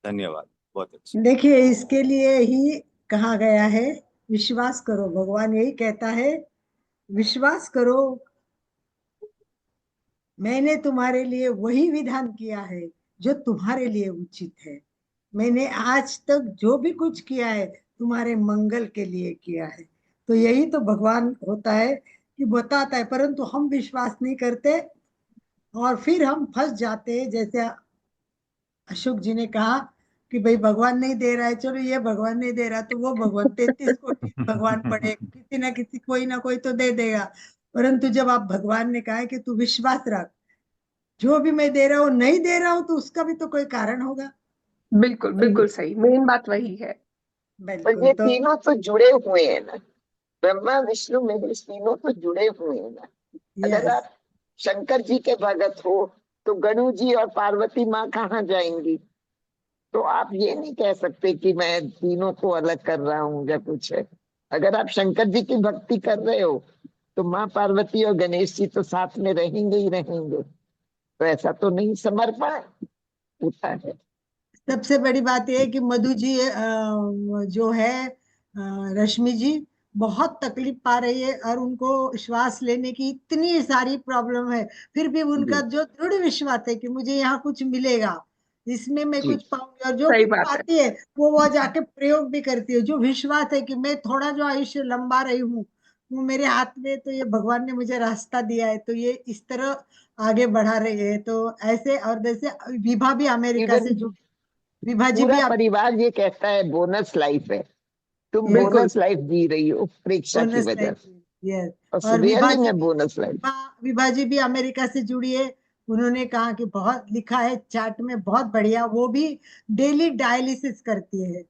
[SPEAKER 5] धन्यवाद, बहुत अच्छा।
[SPEAKER 2] देखिए इसके लिए ही कहा गया है विश्वास करो। भगवान यही कहता है विश्वास करो, मैंने तुम्हारे लिए वही विधान किया है जो तुम्हारे लिए उचित है। मैंने आज तक जो भी कुछ किया है तुम्हारे मंगल के लिए किया है। तो यही तो भगवान होता है कि बताता है, परंतु हम विश्वास नहीं करते और फिर हम फंस जाते हैं। जैसे अशोक जी ने कहा कि भाई भगवान नहीं दे रहा है, चलो ये भगवान नहीं दे रहा तो वो भगवान 33 कोटि भगवान पड़े, किसी ना किसी कोई ना कोई तो दे देगा। परंतु जब आप भगवान ने कहा है कि तू विश्वास रख, जो भी मैं दे रहा हूँ नहीं दे रहा हूँ तो उसका भी तो कोई कारण होगा।
[SPEAKER 3] बिल्कुल
[SPEAKER 2] तो
[SPEAKER 3] बिल्कुल सही, मेन बात वही है।
[SPEAKER 4] पर
[SPEAKER 2] बिल्कुल।
[SPEAKER 4] ये
[SPEAKER 2] तो
[SPEAKER 4] तीनों तो जुड़े हुए हैं ना, ब्रह्मा विष्णु महेश तीनों तो जुड़े हुए हैं ना। अगर
[SPEAKER 2] यस,
[SPEAKER 4] आप शंकर जी के भगत हो तो गणु जी और पार्वती माँ कहाँ जाएंगी? तो आप ये नहीं कह सकते कि मैं तीनों को अलग कर रहा हूँ या कुछ है। अगर आप शंकर जी की भक्ति कर रहे हो तो माँ पार्वती और गणेश जी तो साथ में रहेंगे ही रहेंगे। तो ऐसा तो नहीं समर्पण होता है।
[SPEAKER 2] सबसे बड़ी बात यह है कि मधु जी जो है रश्मि जी बहुत तकलीफ पा रही है, और उनको श्वास लेने की इतनी सारी प्रॉब्लम है, फिर भी उनका
[SPEAKER 4] जी
[SPEAKER 2] जो दृढ़ विश्वास है कि मुझे यहाँ कुछ मिलेगा, इसमें मैं
[SPEAKER 4] जी
[SPEAKER 2] कुछ पाऊंगी, और जो
[SPEAKER 3] सही
[SPEAKER 2] कुछ
[SPEAKER 3] बात है।
[SPEAKER 2] पाती है वो जाके प्रयोग भी करती है। जो विश्वास है कि मैं थोड़ा जो आयुष्य लंबा रही हूँ, वो मेरे हाथ में, तो ये भगवान ने मुझे रास्ता दिया है, तो ये इस तरह आगे बढ़ा रही है। तो ऐसे, और जैसे विभा भी अमेरिका
[SPEAKER 4] इवन
[SPEAKER 2] से जुड़ी, विभाजी भी
[SPEAKER 4] पूरा
[SPEAKER 2] आप
[SPEAKER 4] परिवार ये कहता है बोनस लाइफ है। तुम
[SPEAKER 3] बिल्कुल।
[SPEAKER 4] बोनस लाइफ जी रही हो परीक्षा की
[SPEAKER 2] बोनस
[SPEAKER 4] वजह
[SPEAKER 2] लाइफ।
[SPEAKER 4] से।
[SPEAKER 2] यस।
[SPEAKER 4] और
[SPEAKER 2] और
[SPEAKER 4] रियली में बोनस लाइफ।
[SPEAKER 2] विभाजी भी अमेरिका से जुड़ी है। उन्होंने कहा कि बहुत लिखा है चार्ट में, बहुत बढ़िया। वो भी डेली डायलिसिस करती है,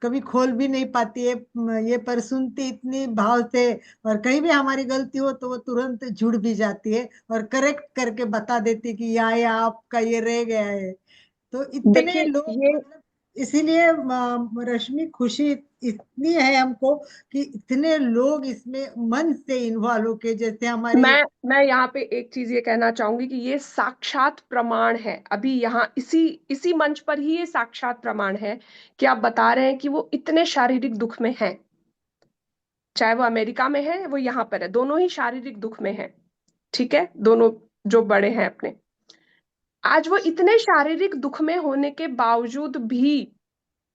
[SPEAKER 2] कभी खोल भी नहीं पाती है ये, पर सुनती इतनी भाव से, और कहीं भी हमारी गलती हो तो वो तुरंत जुड़ भी जाती है और करेक्ट करके बता देती है कि या आपका ये रह गया है। तो इतने
[SPEAKER 3] देखिए
[SPEAKER 2] लोग,
[SPEAKER 3] ये
[SPEAKER 2] मतलब इसीलिए रश्मि, खुशी इतनी है हमको कि इतने लोग इसमें मन से इन्वॉल्व होके, जैसे हमारी।
[SPEAKER 3] मैं यहाँ पे एक चीज ये कहना चाहूंगी कि ये साक्षात प्रमाण है, अभी यहाँ इसी इसी मंच पर ही ये साक्षात प्रमाण है कि आप बता रहे हैं कि वो इतने शारीरिक दुख में हैं। चाहे वो अमेरिका में है, वो यहाँ पर है, दोनों ही शारीरिक दुख में हैं। ठीक है, दोनों जो बड़े हैं अपने, आज वो इतने शारीरिक दुख में होने के बावजूद भी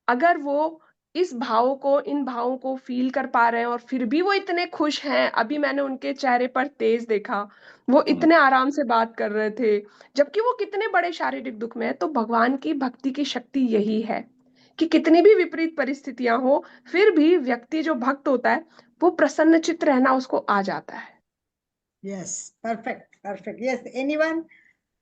[SPEAKER 3] अगर वो इस भाव को, इन भावों को फील कर पा रहे हैं, और फिर भी वो इतने खुश हैं। अभी मैंने उनके चेहरे पर तेज देखा, वो इतने आराम से बात कर रहे थे, जबकि वो कितने बड़े शारीरिक दुख में है। तो भगवान की भक्ति की शक्ति यही है कि कितनी भी विपरीत परिस्थितियां हो, फिर भी व्यक्ति जो भक्त होता है वो प्रसन्न चित्त रहना उसको आ जाता है।
[SPEAKER 2] Yes, perfect perfect. Yes, anyone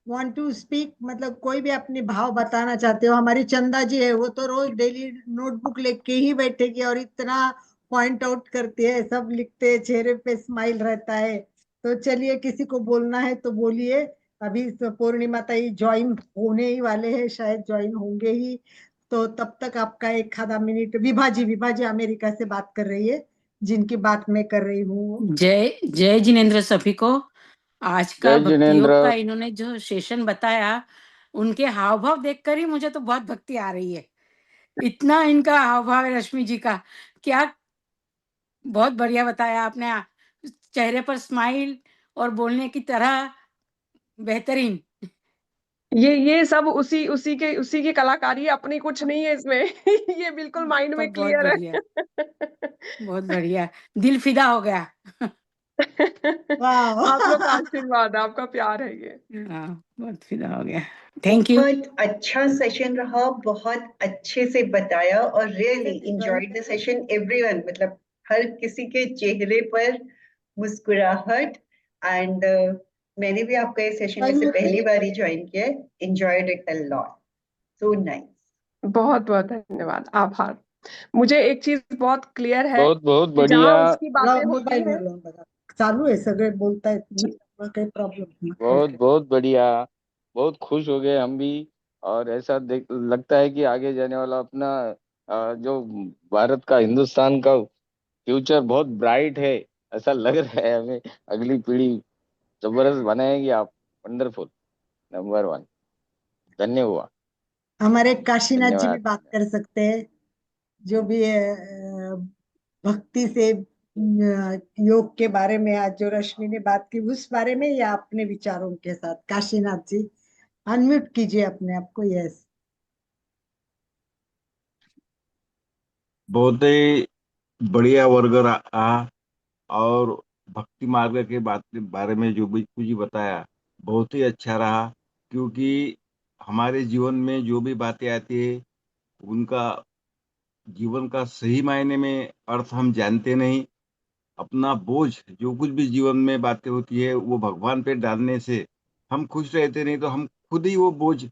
[SPEAKER 2] want to speak, मतलब कोई भी अपने भाव बताना चाहते हो? हमारी चंदा जी है, वो तो रोज डेली नोटबुक लेके ही बैठेगी और इतना पॉइंट आउट करती है, सब लिखते हैं, चेहरे पे स्माइल रहता है। तो चलिए, किसी को बोलना है तो बोलिए। अभी तो पूर्णिमा ताई ज्वाइन होने ही वाले हैं, शायद ज्वाइन होंगे ही। तो तब तक आपका एक आधा मिनट। विभाजी, विभाजी अमेरिका से बात कर रही है, जिनकी बात मैं कर रही हूँ।
[SPEAKER 6] जय जय जिनेन्द्र सभी को। आज का
[SPEAKER 7] जय
[SPEAKER 6] भक्ति
[SPEAKER 7] जिनेन्द्र।
[SPEAKER 6] योग का इन्होंने जो सेशन बताया, उनके हाव भाव देखकर ही मुझे तो बहुत भक्ति आ रही है। इतना इनका हाव भाव है रश्मि जी का, क्या बहुत बढ़िया बताया आपने। चेहरे पर स्माइल और बोलने की तरह बेहतरीन।
[SPEAKER 3] ये सब उसी की कलाकारी है, अपनी कुछ नहीं है इसमें। ये बिल्कुल माइंड
[SPEAKER 6] पर
[SPEAKER 3] में
[SPEAKER 6] बहुत
[SPEAKER 3] क्लियर
[SPEAKER 6] बढ़िया,
[SPEAKER 3] है।
[SPEAKER 6] बहुत बढ़िया, दिल फिदा हो गया।
[SPEAKER 2] वाह।
[SPEAKER 3] आप लोग का आशीर्वाद, आपका प्यार है ये।
[SPEAKER 6] हाँ, बहुत फिदा हो गया। Thank you.
[SPEAKER 1] बहुत अच्छा सेशन रहा, बहुत अच्छे से बताया, और really enjoyed the session everyone, मतलब हर किसी के चेहरे पर मुस्कुराहट। एंड मैंने भी आपका ये सेशन वैसे पहली बार ही ज्वाइन किया है, enjoyed it a lot, so nice.
[SPEAKER 3] बहुत बहुत धन्यवाद, आभार। मुझे एक चीज बहुत क्लियर है
[SPEAKER 7] बहुत बहुत
[SPEAKER 3] कि जहां
[SPEAKER 7] बढ़िया।
[SPEAKER 3] उसकी बातें होती
[SPEAKER 2] मोबाइल
[SPEAKER 3] हैं।
[SPEAKER 2] में लो, बता। चालू है, सगळे बोलता है,
[SPEAKER 3] जी।
[SPEAKER 2] काही प्रॉब्लम
[SPEAKER 7] बहुत बहुत बढ़िया। बहुत खुश हो गए हम भी। और ऐसा देख लगता है कि आगे जाने वाला अपना जो भारत का, हिंदुस्तान का फ्यूचर बहुत ब्राइट है। ऐसा लग रहा है हमें। अगली पीढ़ी जबरदस्त बनाएगी आप। वंडरफुल। Number one. धन्यवाद।
[SPEAKER 2] हमारे काशीनाथ जी भी
[SPEAKER 7] धन्यवाद।
[SPEAKER 2] बात कर सकते हैं, जो भी भक्ति से योग के बारे में आज जो रश्मि ने बात की, उस बारे में, या अपने विचारों के साथ। काशीनाथ जी, अनम्यूट कीजिए अपने आप को। यस।
[SPEAKER 8] बहुत ही बढ़िया वर्ग रहा। और भक्ति मार्ग के बात बारे में जो भी कुछ बताया, बहुत ही अच्छा रहा। क्योंकि हमारे जीवन में जो भी बातें आती है, उनका जीवन का सही मायने में अर्थ हम जानते नहीं। अपना बोझ, जो कुछ भी जीवन में बातें होती है, वो भगवान पे डालने से हम खुश रहते, नहीं तो हम खुद ही वो बोझ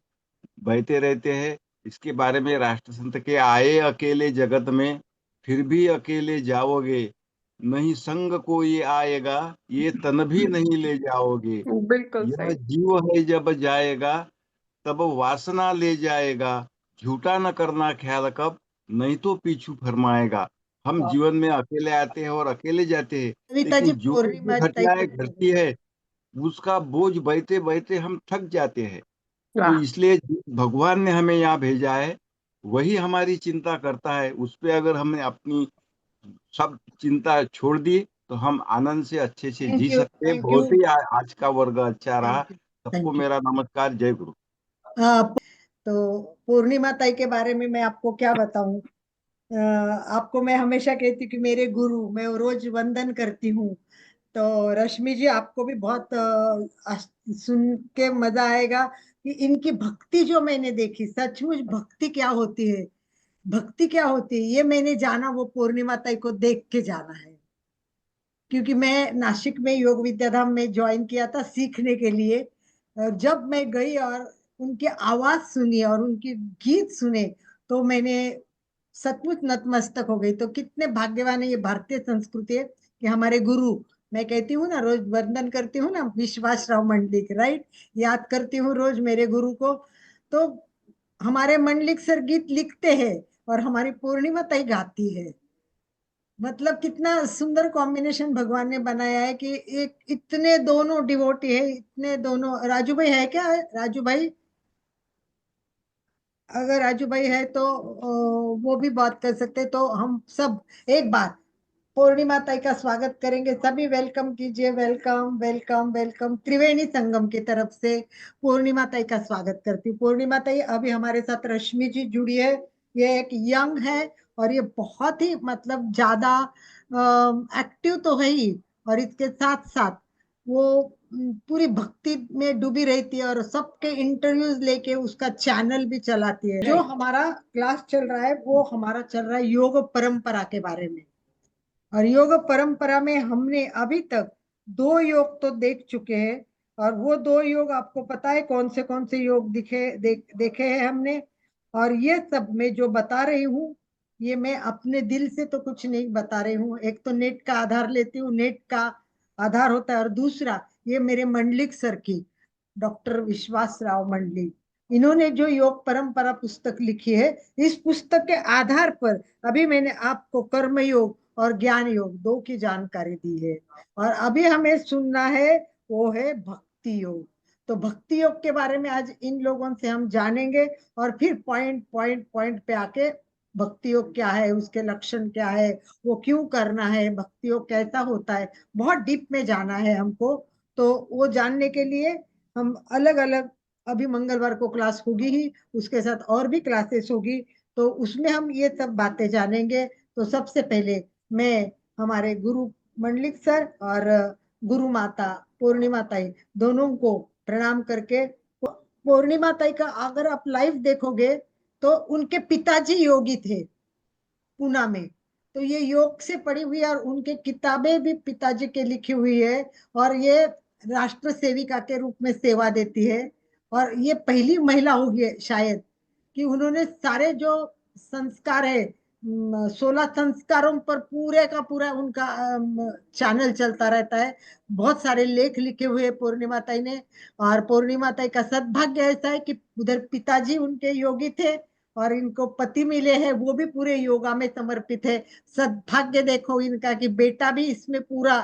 [SPEAKER 8] बहते रहते हैं। इसके बारे में राष्ट्र संत के आए अकेले जगत में, फिर भी अकेले जाओगे, नहीं संग को ये आएगा, ये तन भी नहीं ले जाओगे।
[SPEAKER 3] बिल्कुल
[SPEAKER 8] यह
[SPEAKER 3] सही।
[SPEAKER 8] जीव है जब जाएगा, तब वासना ले जाएगा, झूठा न करना ख्याल कब, नहीं तो पीछू फरमाएगा। हम जीवन में अकेले आते हैं और अकेले जाते हैं,
[SPEAKER 2] कविता जी,
[SPEAKER 8] लेकिन जो कुछ भी
[SPEAKER 2] पूर्णिमा ताई
[SPEAKER 8] घटनाएं
[SPEAKER 2] को
[SPEAKER 8] घटती है उसका बोझ बहते बहते हम थक जाते हैं। तो
[SPEAKER 3] वाह।
[SPEAKER 8] इसलिए जिस भगवान ने हमें यहाँ भेजा है वही हमारी चिंता करता है। उस पे अगर हमने अपनी सब चिंता छोड़ दी तो हम आनंद से अच्छे से
[SPEAKER 2] थैंक
[SPEAKER 8] जी
[SPEAKER 2] यू,
[SPEAKER 8] सकते हैं।
[SPEAKER 2] थैंक यू,
[SPEAKER 8] बहुत ही आज का वर्ग अच्छा रहा।
[SPEAKER 2] थैंक यू,
[SPEAKER 8] सबको
[SPEAKER 2] थैंक यू।
[SPEAKER 8] मेरा नमस्कार, जय गुरु।
[SPEAKER 2] तो पूर्णिमा ताई के बारे में मैं आपको क्या बताऊं। आपको मैं हमेशा कहती हूँ कि मेरे गुरु, मैं रोज वंदन करती हूँ। तो रश्मि जी, आपको भी बहुत सुन के मजा आएगा कि इनकी भक्ति जो मैंने देखी, सचमुच भक्ति क्या होती है, भक्ति क्या होती है, ये मैंने जाना वो पूर्णिमा ताई को देख के जाना है। क्योंकि मैं नासिक में योग विद्याधाम में ज्वाइन किया था सीखने के लिए। जब मैं गई और उनकी आवाज सुनी और उनकी गीत सुने, तो मैंने सचमुच नतमस्तक हो गई। तो कितने भाग्यवान है, ये भारतीय संस्कृति है कि हमारे गुरु, मैं कहती हूँ ना, रोज वंदन करती हूँ ना, विश्वास राव मंडलिक, राइट, याद करती हूँ रोज मेरे गुरु को। तो हमारे मंडलिक सर गीत लिखते हैं और हमारी पूर्णिमा ताई गाती है। मतलब कितना सुंदर कॉम्बिनेशन भगवान ने बनाया है कि एक इतने दोनों डिवोटी है, इतने दोनों। राजू भाई है क्या? राजू भाई, अगर राजू भाई है तो वो भी बात कर सकते हैं। तो हम सब एक बार पूर्णिमा ताई का स्वागत करेंगे। सभी वेलकम कीजिए, welcome welcome welcome. Triveni Sangam की तरफ से पूर्णिमा ताई का स्वागत करती हूँ। पूर्णिमा ताई, अभी हमारे साथ रश्मि जी जुड़ी है। ये एक यंग है और ये बहुत ही मतलब ज्यादा एक्टिव तो है ही, और इसके साथ साथ वो पूरी भक्ति में डूबी रहती है और सबके इंटरव्यूज लेके उसका चैनल भी चलाती है। जो हमारा क्लास चल रहा है वो हमारा चल रहा है योग परंपरा के बारे में। और योग परंपरा में हमने अभी तक 2 योग तो देख चुके हैं। और वो 2 योग आपको पता है कौन से योग देखे हैं हमने। और ये सब मैं जो बता रही हूँ, ये मैं अपने दिल से तो कुछ नहीं बता रही हूँ। एक तो नेट का आधार लेती हूँ, नेट का आधार होता है, और दूसरा ये मेरे मंडलिक सर की, डॉक्टर विश्वास राव मंडलिक, इन्होंने जो योग परंपरा पुस्तक लिखी है, इस पुस्तक के आधार पर अभी मैंने आपको कर्म योग और ज्ञान योग 2 की जानकारी दी है। और अभी हमें सुनना है वो है भक्ति योग। तो भक्ति योग के बारे में आज इन लोगों से हम जानेंगे, और फिर पॉइंट पॉइंट पॉइंट पे आके भक्ति योग क्या है, उसके लक्षण क्या है, वो क्यों करना है, भक्ति योग कैसा होता है, बहुत डीप में जाना है हमको। तो वो जानने के लिए हम अलग अलग, अभी मंगलवार को क्लास होगी ही, उसके साथ और भी क्लासेस होगी, तो उसमें हम ये सब बातें जानेंगे। तो सबसे पहले मैं हमारे गुरु मंडलिक सर और गुरु माता पूर्णिमा ताई दोनों को प्रणाम करके, पूर्णिमा ताई का अगर आप लाइव देखोगे तो उनके पिताजी योगी थे पूना में। तो ये योग से पढ़ी हुई है और उनके किताबें भी पिताजी के लिखी हुई है। और ये राष्ट्र सेविका के रूप में सेवा देती है। और ये पहली महिला होगी शायद कि उन्होंने सारे जो संस्कार है, 16 संस्कारों पर पूरे का पूरा उनका चैनल चलता रहता है। बहुत सारे लेख लिखे हुए पूर्णिमा ताई ने। और पूर्णिमा ताई का सद्भाग्य ऐसा है कि उधर पिताजी उनके योगी थे और इनको पति मिले हैं, वो भी पूरे योगा में समर्पित है। सद्भाग्य देखो इनका कि बेटा भी इसमें पूरा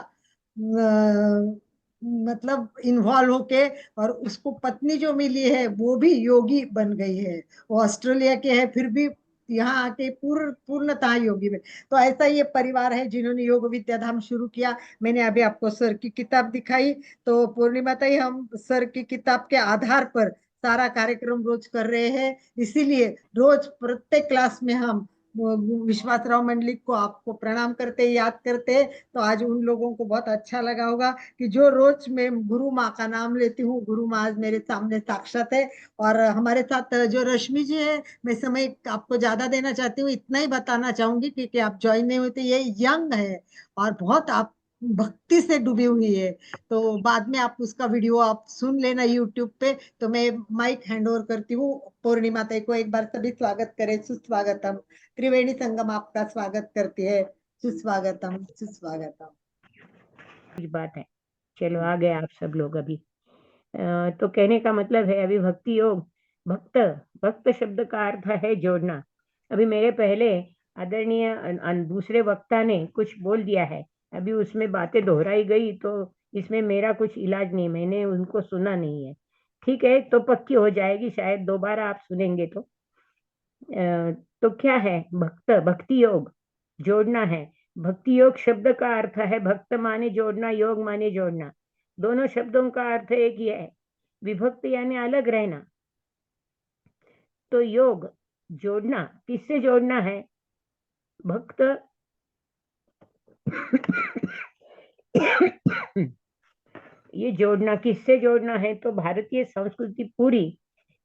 [SPEAKER 2] मतलब इन्वॉल्व होके, और उसको पत्नी जो मिली है वो भी योगी बन गई है। वो ऑस्ट्रेलिया के है, फिर भी यहाँ आके पूर्णतः योगी में। तो ऐसा ये परिवार है जिन्होंने योग विद्याधाम शुरू किया। मैंने अभी आपको सर की किताब दिखाई। तो पूर्णिमा ताई, हम सर की किताब के आधार पर सारा कार्यक्रम रोज कर रहे हैं। इसीलिए रोज प्रत्येक क्लास में हम विश्वास राव मंडलिक को आपको प्रणाम करते, याद करते। तो आज उन लोगों को बहुत अच्छा लगा होगा कि जो रोज मैं गुरु माँ का नाम लेती हूँ, गुरु माँ आज मेरे सामने साक्षात है। और हमारे साथ जो रश्मि जी है, मैं समय आपको ज्यादा देना चाहती हूँ, इतना ही बताना चाहूंगी क्योंकि आप ज्वाइन नहीं होते। ये यंग है और बहुत आप भक्ति से डूबी हुई है। तो बाद में आप उसका वीडियो आप सुन लेना यूट्यूब पे। तो मैं माइक हैंड ओवर करती हूँ पूर्णिमा ताई को। एक बार सभी स्वागत करें, सुस्वागतम। त्रिवेणी संगम आपका स्वागत करती है, सुस्वागतम सुस्वागतम।
[SPEAKER 9] बात है। चलो आ गए आप सब लोग अभी। तो कहने का मतलब है अभी भक्ति योग, भक्त, भक्त शब्द का अर्थ है जोड़ना। अभी मेरे पहले आदरणीय दूसरे वक्ता ने कुछ बोल दिया है, अभी उसमें बातें दोहराई गई, तो इसमें मेरा कुछ इलाज नहीं, मैंने उनको सुना नहीं है। ठीक है, तो पक्की हो जाएगी, शायद दोबारा आप सुनेंगे तो। तो क्या है भक्त, भक्ति योग जोड़ना है। भक्ति योग शब्द का अर्थ है भक्त माने जोड़ना, योग माने जोड़ना। दोनों शब्दों का अर्थ एक ही है, विभक्त यानी अलग रहना। तो योग जोड़ना, किससे जोड़ना है? भक्त ये जोड़ना किससे जोड़ना है? तो भारतीय संस्कृति पूरी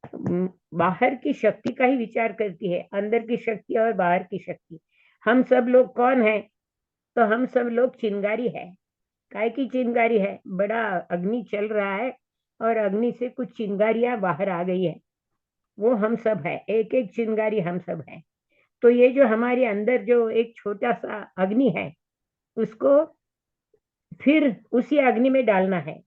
[SPEAKER 9] बाहर की शक्ति का ही विचार करती है, अंदर की शक्ति और बाहर की शक्ति। हम सब लोग कौन है? तो हम सब लोग चिंगारी है। काय की चिंगारी है? बड़ा अग्नि चल रहा है और अग्नि से कुछ चिंगारियां बाहर आ गई है, वो हम सब है, एक एक चिंगारी हम सब है। तो ये जो हमारे अंदर जो एक छोटा सा अग्नि है, उसको फिर उसी अग्नि में डालना है।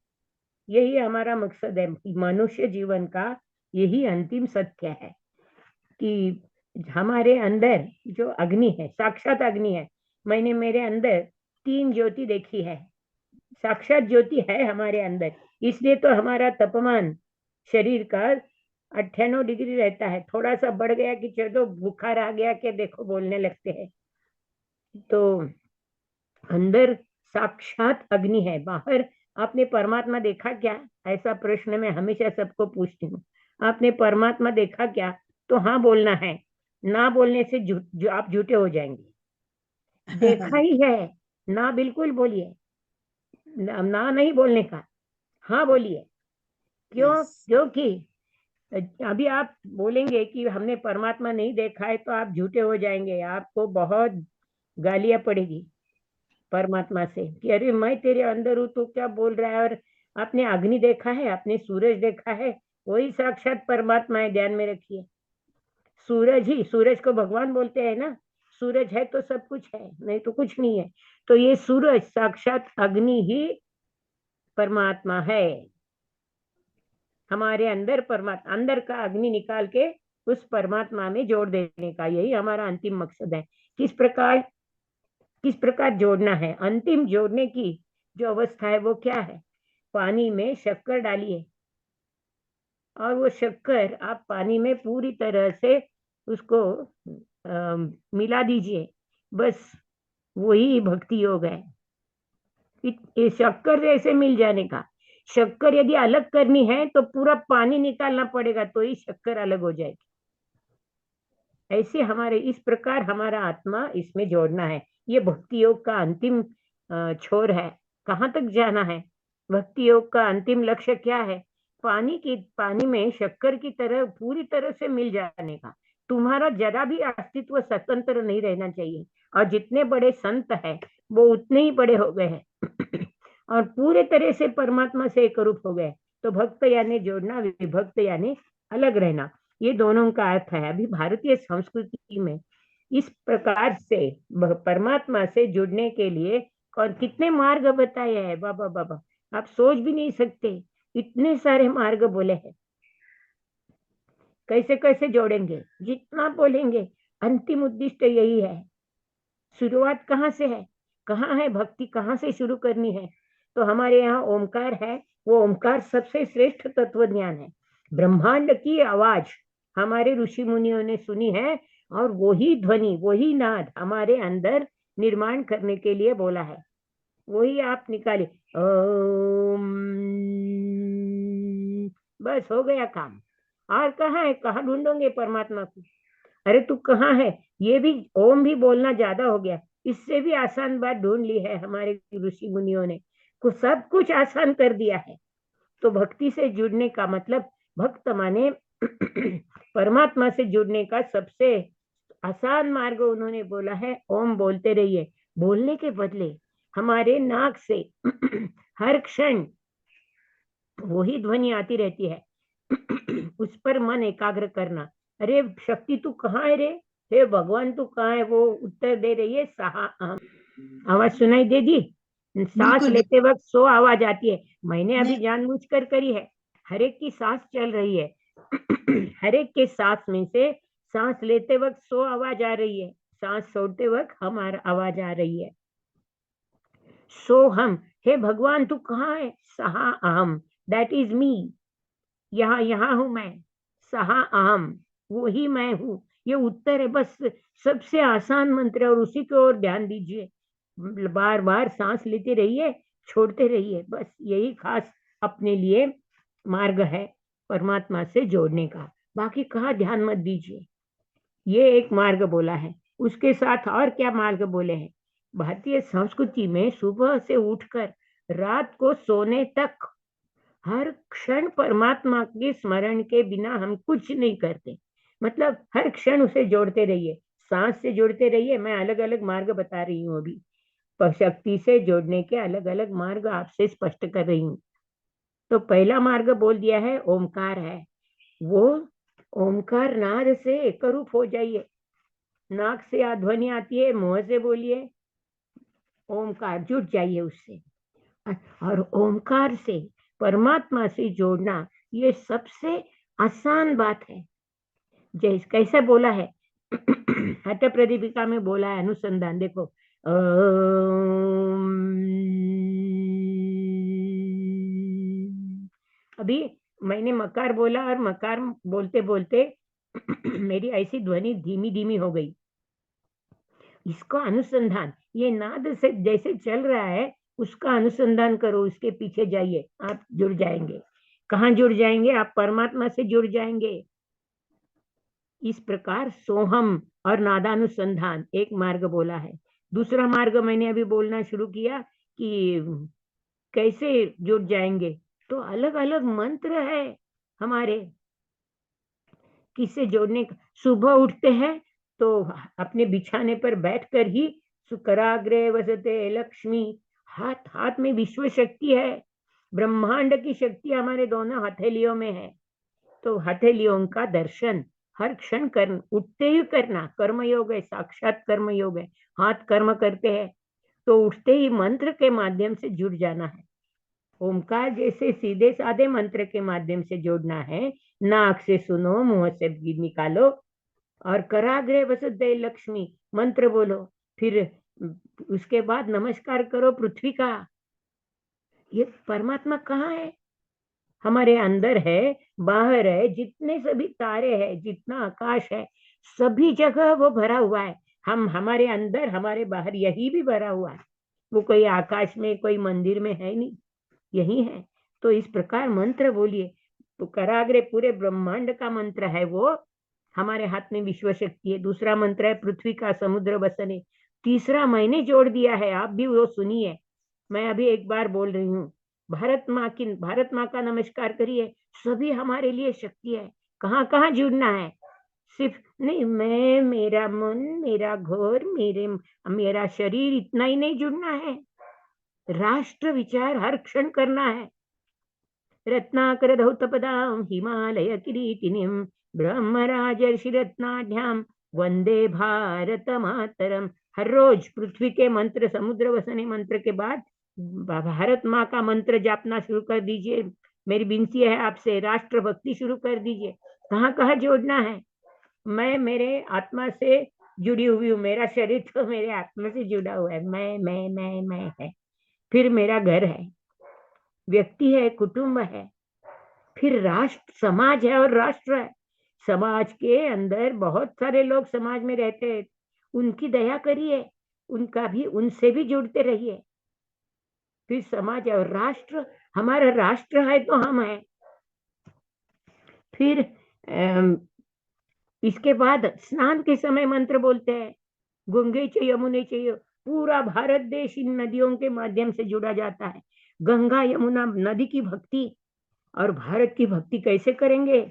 [SPEAKER 9] यही हमारा मकसद है मनुष्य जीवन का, यही अंतिम सत्य है कि हमारे अंदर जो अग्नि है, साक्षात अग्नि है। मैंने मेरे अंदर 3 ज्योति देखी है, साक्षात ज्योति है हमारे अंदर। इसलिए तो हमारा तापमान शरीर का 98 डिग्री रहता है। थोड़ा सा बढ़ गया कि चलो बुखार आ गया कि देखो बोलने लगते हैं। तो अंदर साक्षात अग्नि है। बाहर आपने परमात्मा देखा क्या? ऐसा प्रश्न मैं हमेशा सबको पूछती हूँ, आपने परमात्मा देखा क्या? तो हाँ बोलना है, ना बोलने से आप झूठे हो जाएंगे। देखा ही है, ना बिल्कुल बोलिए, ना नहीं बोलने का, हाँ बोलिए। क्यों?
[SPEAKER 2] Yes.
[SPEAKER 9] क्योंकि अभी आप बोलेंगे कि हमने परमात्मा नहीं देखा है तो आप झूठे हो जाएंगे, आपको बहुत गालियां पड़ेगी परमात्मा से कि अरे मैं तेरे अंदर हूँ तो क्या बोल रहा है। और आपने अग्नि देखा है, आपने सूरज देखा है, वही साक्षात परमात्मा है, ध्यान में रखिए। सूरज ही, सूरज को भगवान बोलते हैं ना, सूरज है तो सब कुछ है, नहीं तो कुछ नहीं है। तो ये सूरज साक्षात अग्नि ही परमात्मा है। हमारे अंदर परमात्मा, अंदर का अग्नि निकाल के उस परमात्मा में जोड़ देने का, यही हमारा अंतिम मकसद है। किस प्रकार जोड़ना है? अंतिम जोड़ने की जो अवस्था है वो क्या है? पानी में शक्कर डालिए और वो शक्कर आप पानी में पूरी तरह से उसको मिला दीजिए, बस वही भक्ति योग है। ये शक्कर जैसे मिल जाने का। शक्कर यदि अलग करनी है तो पूरा पानी निकालना पड़ेगा, तो ही शक्कर अलग हो जाएगी। ऐसे हमारे इस प्रकार हमारा आत्मा इसमें जोड़ना है। ये भक्ति योग का अंतिम छोर है। कहाँ तक जाना है? भक्ति योग का अंतिम लक्ष्य क्या है? पानी में शक्कर की तरह पूरी तरह से मिल जाने का। तुम्हारा जरा भी अस्तित्व स्वतंत्र नहीं रहना चाहिए। और जितने बड़े संत हैं वो उतने ही बड़े हो गए हैं और पूरे तरह से परमात्मा से एकरूप हो गए। तो भक्त यानी जोड़ना, विभक्त यानी अलग रहना, ये दोनों का अर्थ है। अभी भारतीय संस्कृति में इस प्रकार से परमात्मा से जुड़ने के लिए और कितने मार्ग बताए हैं, बाबा बाबा, आप सोच भी नहीं सकते, इतने सारे मार्ग बोले हैं। कैसे कैसे जोड़ेंगे? जितना बोलेंगे, अंतिम उद्देश्य यही है। शुरुआत कहाँ से है? कहाँ है भक्ति? कहाँ से शुरू करनी है? तो हमारे यहाँ ओमकार है, वो ओमकार सबसे श्रेष्ठ तत्व ज्ञान है। ब्रह्मांड की आवाज हमारे ऋषि मुनियों ने सुनी है और वही ध्वनि, वही नाद हमारे अंदर निर्माण करने के लिए बोला है। वही आप निकाले, ओम, बस हो गया काम। और कहाँ है? कहाँ ढूंढोगे परमात्मा को? अरे तू कहाँ है? ये भी ओम भी बोलना ज्यादा हो गया, इससे भी आसान बात ढूंढ ली है हमारे ऋषि मुनियों ने, सब कुछ आसान कर दिया है। तो भक्ति से जुड़ने का मतलब, भक्त माने परमात्मा से जुड़ने का सबसे आसान मार्ग उन्होंने बोला है, ओम बोलते रहिए। बोलने के बदले हमारे नाक से हर क्षण वही ध्वनि आती रहती है। उस पर मन एकाग्र करना। अरे शक्ति तू कहाँ है रे, हे भगवान तू कहाँ है, वो उत्तर दे रही है सहा अहम। आवाज सुनाई दे दी? सांस
[SPEAKER 1] बिल्कुल
[SPEAKER 9] लेते वक्त 100 आवाज आती है, मैंने अभी जानबूझकर करी है। हर एक की सांस चल रही है। हर एक के सांस में से सांस लेते वक्त 100 आवाज आ रही है, सांस छोड़ते वक्त हमारा आवाज आ रही है। सो हम, हे भगवान तू कहाँ है, सहा अहम, दैट इज मी, यहाँ यहाँ हूं मैं, सहा अहम, वो ही मैं हूँ। ये उत्तर है, बस सबसे आसान मंत्र है और उसी की ओर ध्यान दीजिए। बार बार सांस लेते रहिए, छोड़ते रहिए, बस यही खास अपने लिए मार्ग है परमात्मा से जोड़ने का। बाकी कहाँ ध्यान मत दीजिए। ये एक मार्ग बोला है, उसके साथ और क्या मार्ग बोले हैं? भारतीय संस्कृति में सुबह से उठकर रात को सोने तक हर क्षण परमात्मा के स्मरण के बिना हम कुछ नहीं करते। मतलब हर क्षण उसे जोड़ते रहिए, सांस से जोड़ते रहिए। मैं अलग अलग मार्ग बता रही हूँ अभी, पर शक्ति से जोड़ने के अलग अलग मार्ग आपसे स्पष्ट कर रही हूँ। तो पहला मार्ग बोल दिया है, ओमकार है। वो ओमकार नाद से एकरूप हो जाइए। नाक से ध्वनि आती है, मुंह से बोलिए ओमकार, जुट जाइए उससे। और ओमकार से परमात्मा से जोड़ना ये सबसे आसान बात है। जैसे कैसे बोला है हठ प्रदीपिका में बोला है अनुसंधान, देखो अभी मैंने मकार बोला और मकार बोलते बोलते मेरी ऐसी ध्वनि धीमी धीमी हो गई। इसका अनुसंधान, ये नाद से जैसे चल रहा है उसका अनुसंधान करो, उसके पीछे जाइए, आप जुड़ जाएंगे। कहाँ जुड़ जाएंगे? आप परमात्मा से जुड़ जाएंगे। इस प्रकार सोहम और नादानुसंधान एक मार्ग बोला है। दूसरा मार्ग मैंने अभी बोलना शुरू किया कि कैसे जुड़ जाएंगे। तो अलग अलग मंत्र है हमारे किससे जोड़ने का। सुबह उठते हैं तो अपने बिछाने पर बैठकर ही सुकराग्रे वसते लक्ष्मी, हाथ हाथ में विश्व शक्ति है, ब्रह्मांड की शक्ति हमारे दोनों हथेलियों में है। तो हथेलियों का दर्शन हर क्षण कर उठते ही करना कर्म योग है, साक्षात कर्म योग है। हाथ कर्म करते हैं तो उठते ही मंत्र के माध्यम से जुड़ जाना है। ओमकार जैसे सीधे साधे मंत्र के माध्यम से जोड़ना है। नाक से सुनो, मुंह से निकालो और कराग्रे वसुदे लक्ष्मी मंत्र बोलो। फिर उसके बाद नमस्कार करो पृथ्वी का। ये परमात्मा कहाँ है? हमारे अंदर है, बाहर है, जितने सभी तारे हैं, जितना आकाश है, सभी जगह वो भरा हुआ है। हम हमारे अंदर, हमारे बाहर, यही भी भरा हुआ है। वो कोई आकाश में, कोई मंदिर में है नहीं, यही है। तो इस प्रकार मंत्र बोलिए। तो कराग्रे पूरे ब्रह्मांड का मंत्र है, वो हमारे हाथ में विश्व शक्ति है। दूसरा मंत्र है पृथ्वी का समुद्र बसने। तीसरा मैंने जोड़ दिया है, आप भी वो सुनिए। मैं अभी एक बार बोल रही हूँ, भारत माँ का नमस्कार करिए। सभी हमारे लिए शक्ति है। कहाँ कहाँ जुड़ना है? सिर्फ नहीं, मैं, मेरा मन, मेरा घर, मेरा शरीर, इतना ही नहीं जुड़ना है। राष्ट्र विचार हर क्षण करना है। रत्नाकर धौतपदां हिमालय किरीटिनीं ब्रह्मराजर्षि रत्नाढ्याम वंदे भारत मातरम। हर रोज पृथ्वी के मंत्र, समुद्र वसने मंत्र के बाद भारत माँ का मंत्र जापना शुरू कर दीजिए। मेरी विनती है आपसे, राष्ट्र भक्ति शुरू कर दीजिए। कहाँ कहाँ जोड़ना है? मैं मेरे आत्मा से जुड़ी हुई हूँ, मेरा शरीर तो मेरे आत्मा से जुड़ा हुआ है। मैं है। फिर मेरा घर है, व्यक्ति है, कुटुंब है, फिर राष्ट्र, समाज है और राष्ट्र है। समाज के अंदर बहुत सारे लोग समाज में रहते हैं, उनकी दया करिए, उनका भी, उनसे भी जुड़ते रहिए। फिर समाज और राष्ट्र, हमारा राष्ट्र है तो हम हैं। फिर इसके बाद स्नान के समय मंत्र बोलते हैं, गंगे च यमुने च। पूरा भारत देश इन नदियों के माध्यम से जुड़ा जाता है। गंगा यमुना नदी की भक्ति और भारत की भक्ति कैसे करेंगे?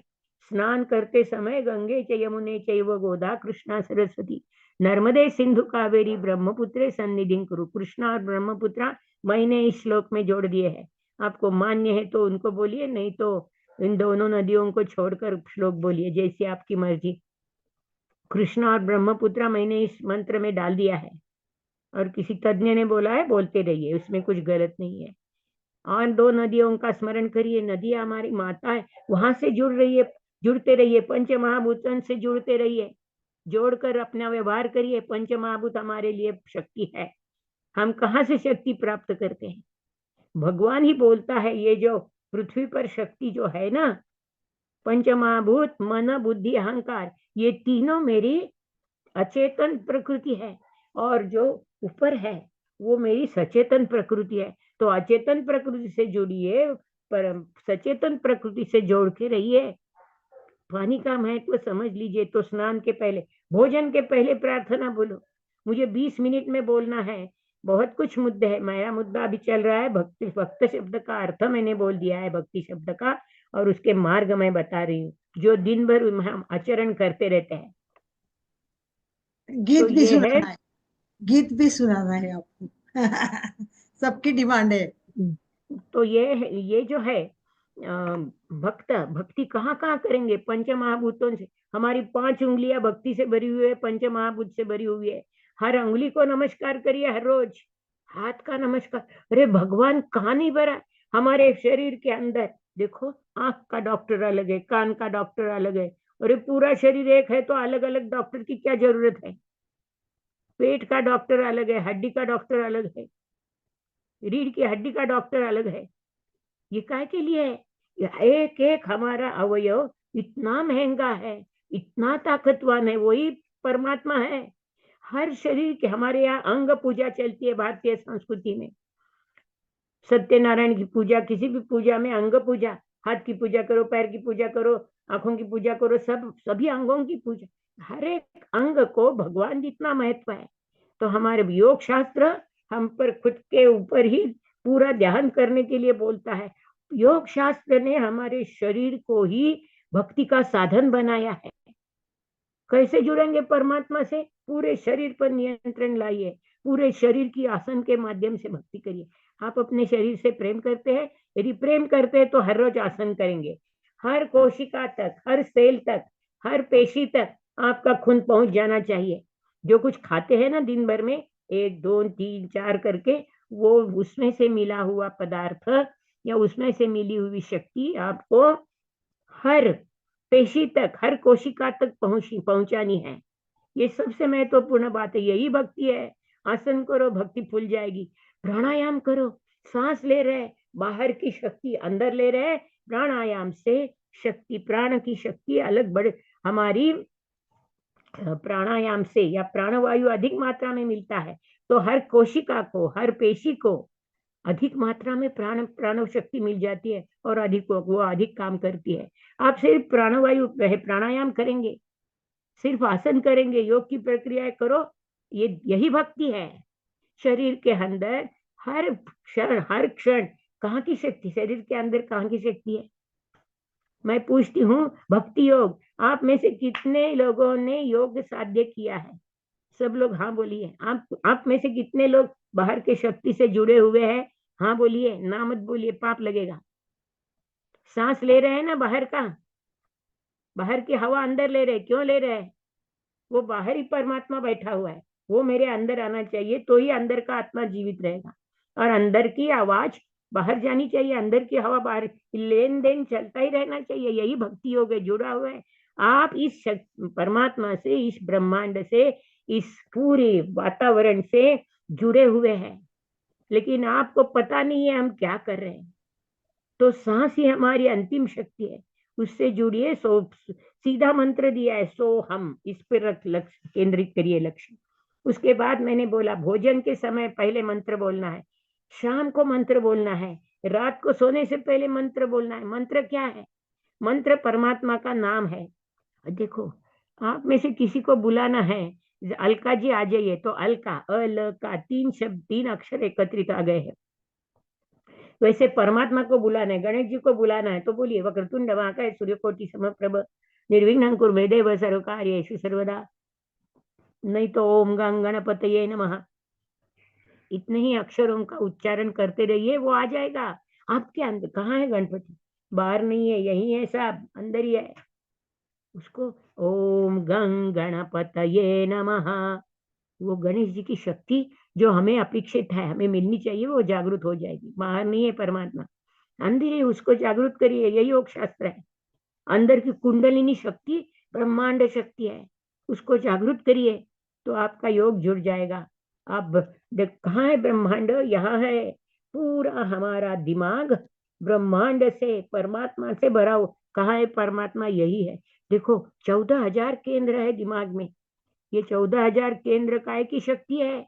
[SPEAKER 9] स्नान करते समय गंगे च यमुने चैव गोदा कृष्णा सरस्वती, नर्मदे सिंधु कावेरी ब्रह्मपुत्रे सन्निधिं कुरु। कृष्णा और ब्रह्मपुत्रा मैंने इस श्लोक में जोड़ दिए हैं। आपको मान्य है तो उनको बोलिए, नहीं तो इन दोनों नदियों को छोड़कर श्लोक बोलिए, जैसी आपकी मर्जी। कृष्णा और ब्रह्मपुत्रा मैंने इस मंत्र में डाल दिया है, और किसी तज्ञ ने बोला है बोलते रहिए, उसमें कुछ गलत नहीं है। और दो नदियों का स्मरण करिए, नदी हमारी माता है, वहां से जुड़ रही है, जुड़ते रहिए, पंच महाभूतों से जुड़ते रहिए, जोड़कर अपना व्यवहार करिए। पंच महाभूत हमारे लिए शक्ति है। हम कहाँ से शक्ति प्राप्त करते हैं? भगवान ही बोलता है, ये जो पृथ्वी पर शक्ति जो है ना, पंच महाभूत मन बुद्धि अहंकार, ये तीनों मेरी अचेतन प्रकृति है, और जो ऊपर है वो मेरी सचेतन प्रकृति है। तो अचेतन प्रकृति से जुड़िए, पर सचेतन प्रकृति से जोड़ के रहिए। पानी का महत्व समझ लीजिए। तो स्नान के पहले, भोजन के पहले प्रार्थना बोलो। मुझे 20 मिनट में बोलना है, बहुत कुछ मुद्दे है। मेरा मुद्दा अभी चल रहा है भक्ति। भक्त शब्द का अर्थ मैंने बोल दिया है, भक्ति शब्द का, और उसके मार्ग मैं बता रही हूँ, जो दिन भर हम आचरण करते रहते हैं।
[SPEAKER 2] गीत
[SPEAKER 9] तो
[SPEAKER 2] भी
[SPEAKER 9] ये
[SPEAKER 2] सुनाना
[SPEAKER 9] है,
[SPEAKER 2] है, गीत भी सुनाना है आपको। सबकी डिमांड है।
[SPEAKER 9] तो ये जो है भक्ति कहाँ कहाँ करेंगे? पंच महाभूतों से। हमारी 5 उंगलियां भक्ति से भरी हुई है, पंच महाभूत से भरी हुई है। हर उंगली को नमस्कार करिए हर रोज, हाथ का नमस्कार। अरे भगवान कहाँ नहीं भरा हमारे शरीर के अंदर? देखो, आंख का डॉक्टर अलग है, कान का डॉक्टर अलग है, अरे पूरा शरीर एक है तो अलग अलग डॉक्टर की क्या जरूरत है? पेट का डॉक्टर अलग है, हड्डी का डॉक्टर अलग है, रीढ़ की हड्डी का डॉक्टर अलग है। ये काय के लिए है? एक एक हमारा अवयव इतना महंगा है, इतना ताकतवान है, वही परमात्मा है। हर शरीर के, हमारे यहाँ अंग पूजा चलती है भारतीय संस्कृति में। सत्यनारायण की पूजा, किसी भी पूजा में अंग पूजा, हाथ की पूजा करो, पैर की पूजा करो, आंखों की पूजा करो, सभी अंगों की पूजा। हर एक अंग को भगवान जितना महत्व है। तो हमारे योग शास्त्र हम पर खुद के ऊपर ही पूरा ध्यान करने के लिए बोलता है। योग शास्त्र ने हमारे शरीर को ही भक्ति का साधन बनाया है। कैसे जुड़ेंगे परमात्मा से? पूरे शरीर पर नियंत्रण लाइए, पूरे शरीर की आसन के माध्यम से भक्ति करिए। आप अपने शरीर से प्रेम करते हैं? यदि प्रेम करते हैं तो हर रोज आसन करेंगे। हर कोशिका तक, हर सेल तक, हर पेशी तक आपका खून पहुंच जाना चाहिए। जो कुछ खाते हैं ना दिन भर में, 1 2 3 4 करके, वो उसमें से मिला हुआ पदार्थ या उसमें से मिली हुई शक्ति आपको हर पेशी तक, हर कोशिका तक पहुंचानी है। ये सबसे महत्वपूर्ण बात है, यही भक्ति है। आसन करो, भक्ति फूल जाएगी। प्राणायाम करो, सांस ले रहे, बाहर की शक्ति अंदर ले रहे। प्राणायाम से शक्ति, प्राण की शक्ति अलग बढ़, हमारी प्राणायाम से या प्राणवायु अधिक मात्रा में मिलता है, तो हर कोशिका को, हर पेशी को अधिक मात्रा में प्राण शक्ति मिल जाती है, और वो अधिक काम करती है। आप सिर्फ प्राणायाम करेंगे, सिर्फ आसन करेंगे, योग की प्रक्रिया करो, यही भक्ति है। शरीर के अंदर हर क्षण कहाँ की शक्ति? शरीर के अंदर कहाँ की शक्ति है? मैं पूछती हूँ, भक्ति योग, आप में से कितने लोगों ने योग साध्य किया है? सब लोग हाँ बोलिए। आप में से कितने लोग बाहर के शक्ति से जुड़े हुए हैं? हाँ बोलिए, ना मत बोलिए, पाप लगेगा। सांस ले रहे हैं ना बाहर का, बाहर की हवा अंदर ले रहे, क्यों ले रहे हैं? वो बाहर ही परमात्मा बैठा हुआ है, वो मेरे अंदर आना चाहिए, तो ही अंदर का आत्मा जीवित रहेगा। और अंदर की आवाज बाहर जानी चाहिए, अंदर की हवा बाहर, लेन देन चलता ही रहना चाहिए। यही भक्ति योग है, जुड़ा हुआ है। आप इस परमात्मा से, इस ब्रह्मांड से, इस पूरे वातावरण से जुड़े हुए हैं, लेकिन आपको पता नहीं है हम क्या कर रहे हैं। तो सांस ही हमारी अंतिम शक्ति है, उससे जुड़िए। सीधा मंत्र दिया है, सो हम, इस पर लक्ष्य केंद्रित करिए, लक्ष्य। उसके बाद मैंने बोला, भोजन के समय पहले मंत्र बोलना है, शाम को मंत्र बोलना है, रात को सोने से पहले मंत्र बोलना है। मंत्र क्या है? मंत्र परमात्मा का नाम है। देखो, आप में से किसी को बुलाना है, अलका जी आ जाइए, तो अलका, अलका, 3 शब्द, 3 अक्षर एकत्रित आ गए हैं। वैसे परमात्मा को बुलाना है, गणेश जी को बुलाना है, तो बोलिए, वक्रतुंड महाकाय सूर्यकोटि समप्रभ निर्विघ्नं कुरु मे देव सर्वकार्येषु सर्वदा। नहीं तो ओम गं गणपतये नमः, इतने ही अक्षरों का उच्चारण करते रहिए, वो आ जाएगा आपके अंदर। कहाँ है गणपति? बाहर नहीं है, यही है साहब, अंदर ही है। उसको ओम गं गणपतये नमः, वो गणेश जी की शक्ति जो हमें अपेक्षित है, हमें मिलनी चाहिए, वो जागृत हो जाएगी। बाहर नहीं है परमात्मा, अंदर ही, उसको जागृत करिए, यही योग शास्त्र है। अंदर की कुंडलिनी शक्ति ब्रह्मांड शक्ति है, उसको जागृत करिए तो आपका योग जुड़ जाएगा। अब देख कहाँ है ब्रह्मांड? यहाँ है। पूरा हमारा दिमाग ब्रह्मांड से, परमात्मा से भरा हो। कहाँ है परमात्मा? यही है। देखो 14,000 केंद्र है दिमाग में, ये 14,000 केंद्र काय की शक्ति है?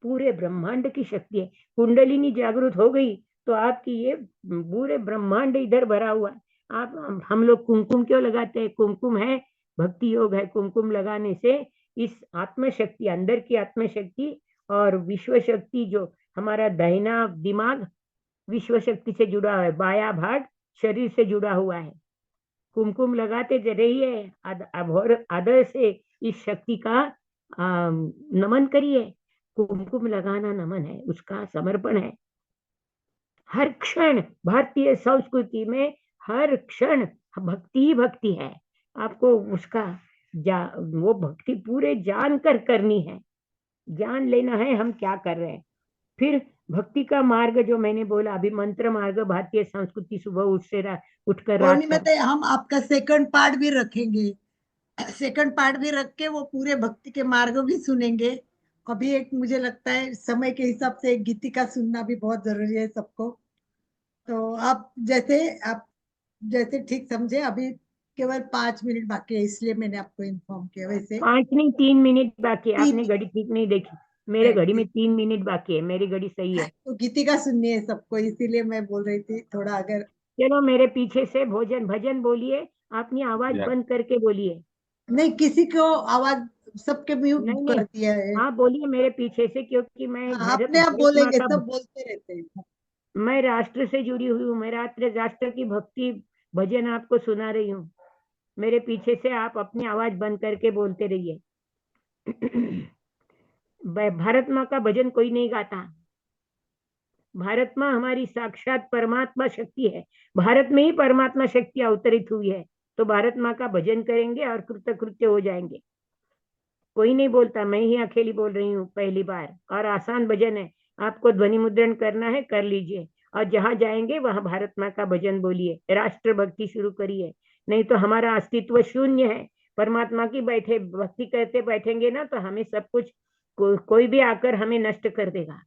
[SPEAKER 9] पूरे ब्रह्मांड की शक्ति है। कुंडलिनी जागृत हो गई तो आपकी ये पूरे ब्रह्मांड इधर भरा हुआ है। आप हम लोग कुमकुम क्यों लगाते हैं? कुमकुम है भक्ति योग है। कुमकुम लगाने से इस आत्मशक्ति, अंदर की आत्मशक्ति और विश्व शक्ति, जो हमारा दाहिना दिमाग विश्व शक्ति से जुड़ा है, बाया भाग शरीर से जुड़ा हुआ है। कुमकुम लगाते रहिए, आदर से इस शक्ति का नमन करिए। कुमकुम लगाना नमन है, उसका समर्पण है। हर क्षण भारतीय संस्कृति में हर क्षण भक्ति ही भक्ति है। आपको उसका वो भक्ति पूरे जान कर करनी है, जान लेना है हम क्या कर रहे हैं। फिर भक्ति का मार्ग जो मैंने बोला अभी, मंत्र मार्ग, भारतीय संस्कृति, सुबह उठकर रात
[SPEAKER 2] पूर्णिमा
[SPEAKER 9] तक।
[SPEAKER 2] हम आपका सेकंड पार्ट भी रखेंगे, सेकंड पार्ट भी रख के वो पूरे भक्ति के मार्ग भी सुनेंगे। अभी एक मुझे लगता है समय के हिसाब से एक गीतिका सुनना भी बहुत जरूरी है सबको। तो आप जैसे ठीक समझे। अभी केवल 5 मिनट बाकी है, इसलिए मैंने आपको इन्फॉर्म किया। वैसे
[SPEAKER 9] 5 नहीं 3 मिनट बाकी है।
[SPEAKER 2] 3
[SPEAKER 9] आपने घड़ी ठीक नहीं देखी, मेरे घड़ी में 3 मिनट बाकी है, मेरी घड़ी सही है।
[SPEAKER 2] तो गीतिका सुननी है सबको, इसीलिए मैं बोल रही थी थोड़ा। अगर
[SPEAKER 9] चलो मेरे पीछे से भजन बोलिए, अपनी आवाज बंद करके बोलिए।
[SPEAKER 2] नहीं, किसी को आवाज, सबके म्यूट
[SPEAKER 9] नहीं
[SPEAKER 2] कर
[SPEAKER 9] नहीं,
[SPEAKER 2] दिया है।
[SPEAKER 9] हाँ बोलिए मेरे पीछे से, क्योंकि मैं
[SPEAKER 2] अपने आप
[SPEAKER 9] भारत माँ
[SPEAKER 2] बोलेंगे,
[SPEAKER 9] का,
[SPEAKER 2] सब बोलते रहते हैं।
[SPEAKER 9] मैं राष्ट्र से जुड़ी हुई हूँ, मैं राष्ट्र की भक्ति भजन आपको सुना रही हूँ। मेरे पीछे से आप अपनी आवाज बंद करके बोलते रहिए। भारत माँ का भजन कोई नहीं गाता। भारत माँ हमारी साक्षात परमात्मा शक्ति है, भारत में ही परमात्मा शक्ति अवतरित हुई है। तो भारत माँ का भजन करेंगे और कृतकृत्य हो जाएंगे। कोई नहीं बोलता, मैं ही अकेली बोल रही हूँ पहली बार, और आसान भजन है। आपको ध्वनि मुद्रण करना है, कर लीजिए, और जहां जाएंगे वहां भारत माँ का भजन बोलिए, राष्ट्र भक्ति शुरू करिए। नहीं तो हमारा अस्तित्व शून्य है। परमात्मा की भक्ति करते बैठेंगे ना, तो हमें सब कुछ, कोई भी आकर हमें नष्ट कर देगा।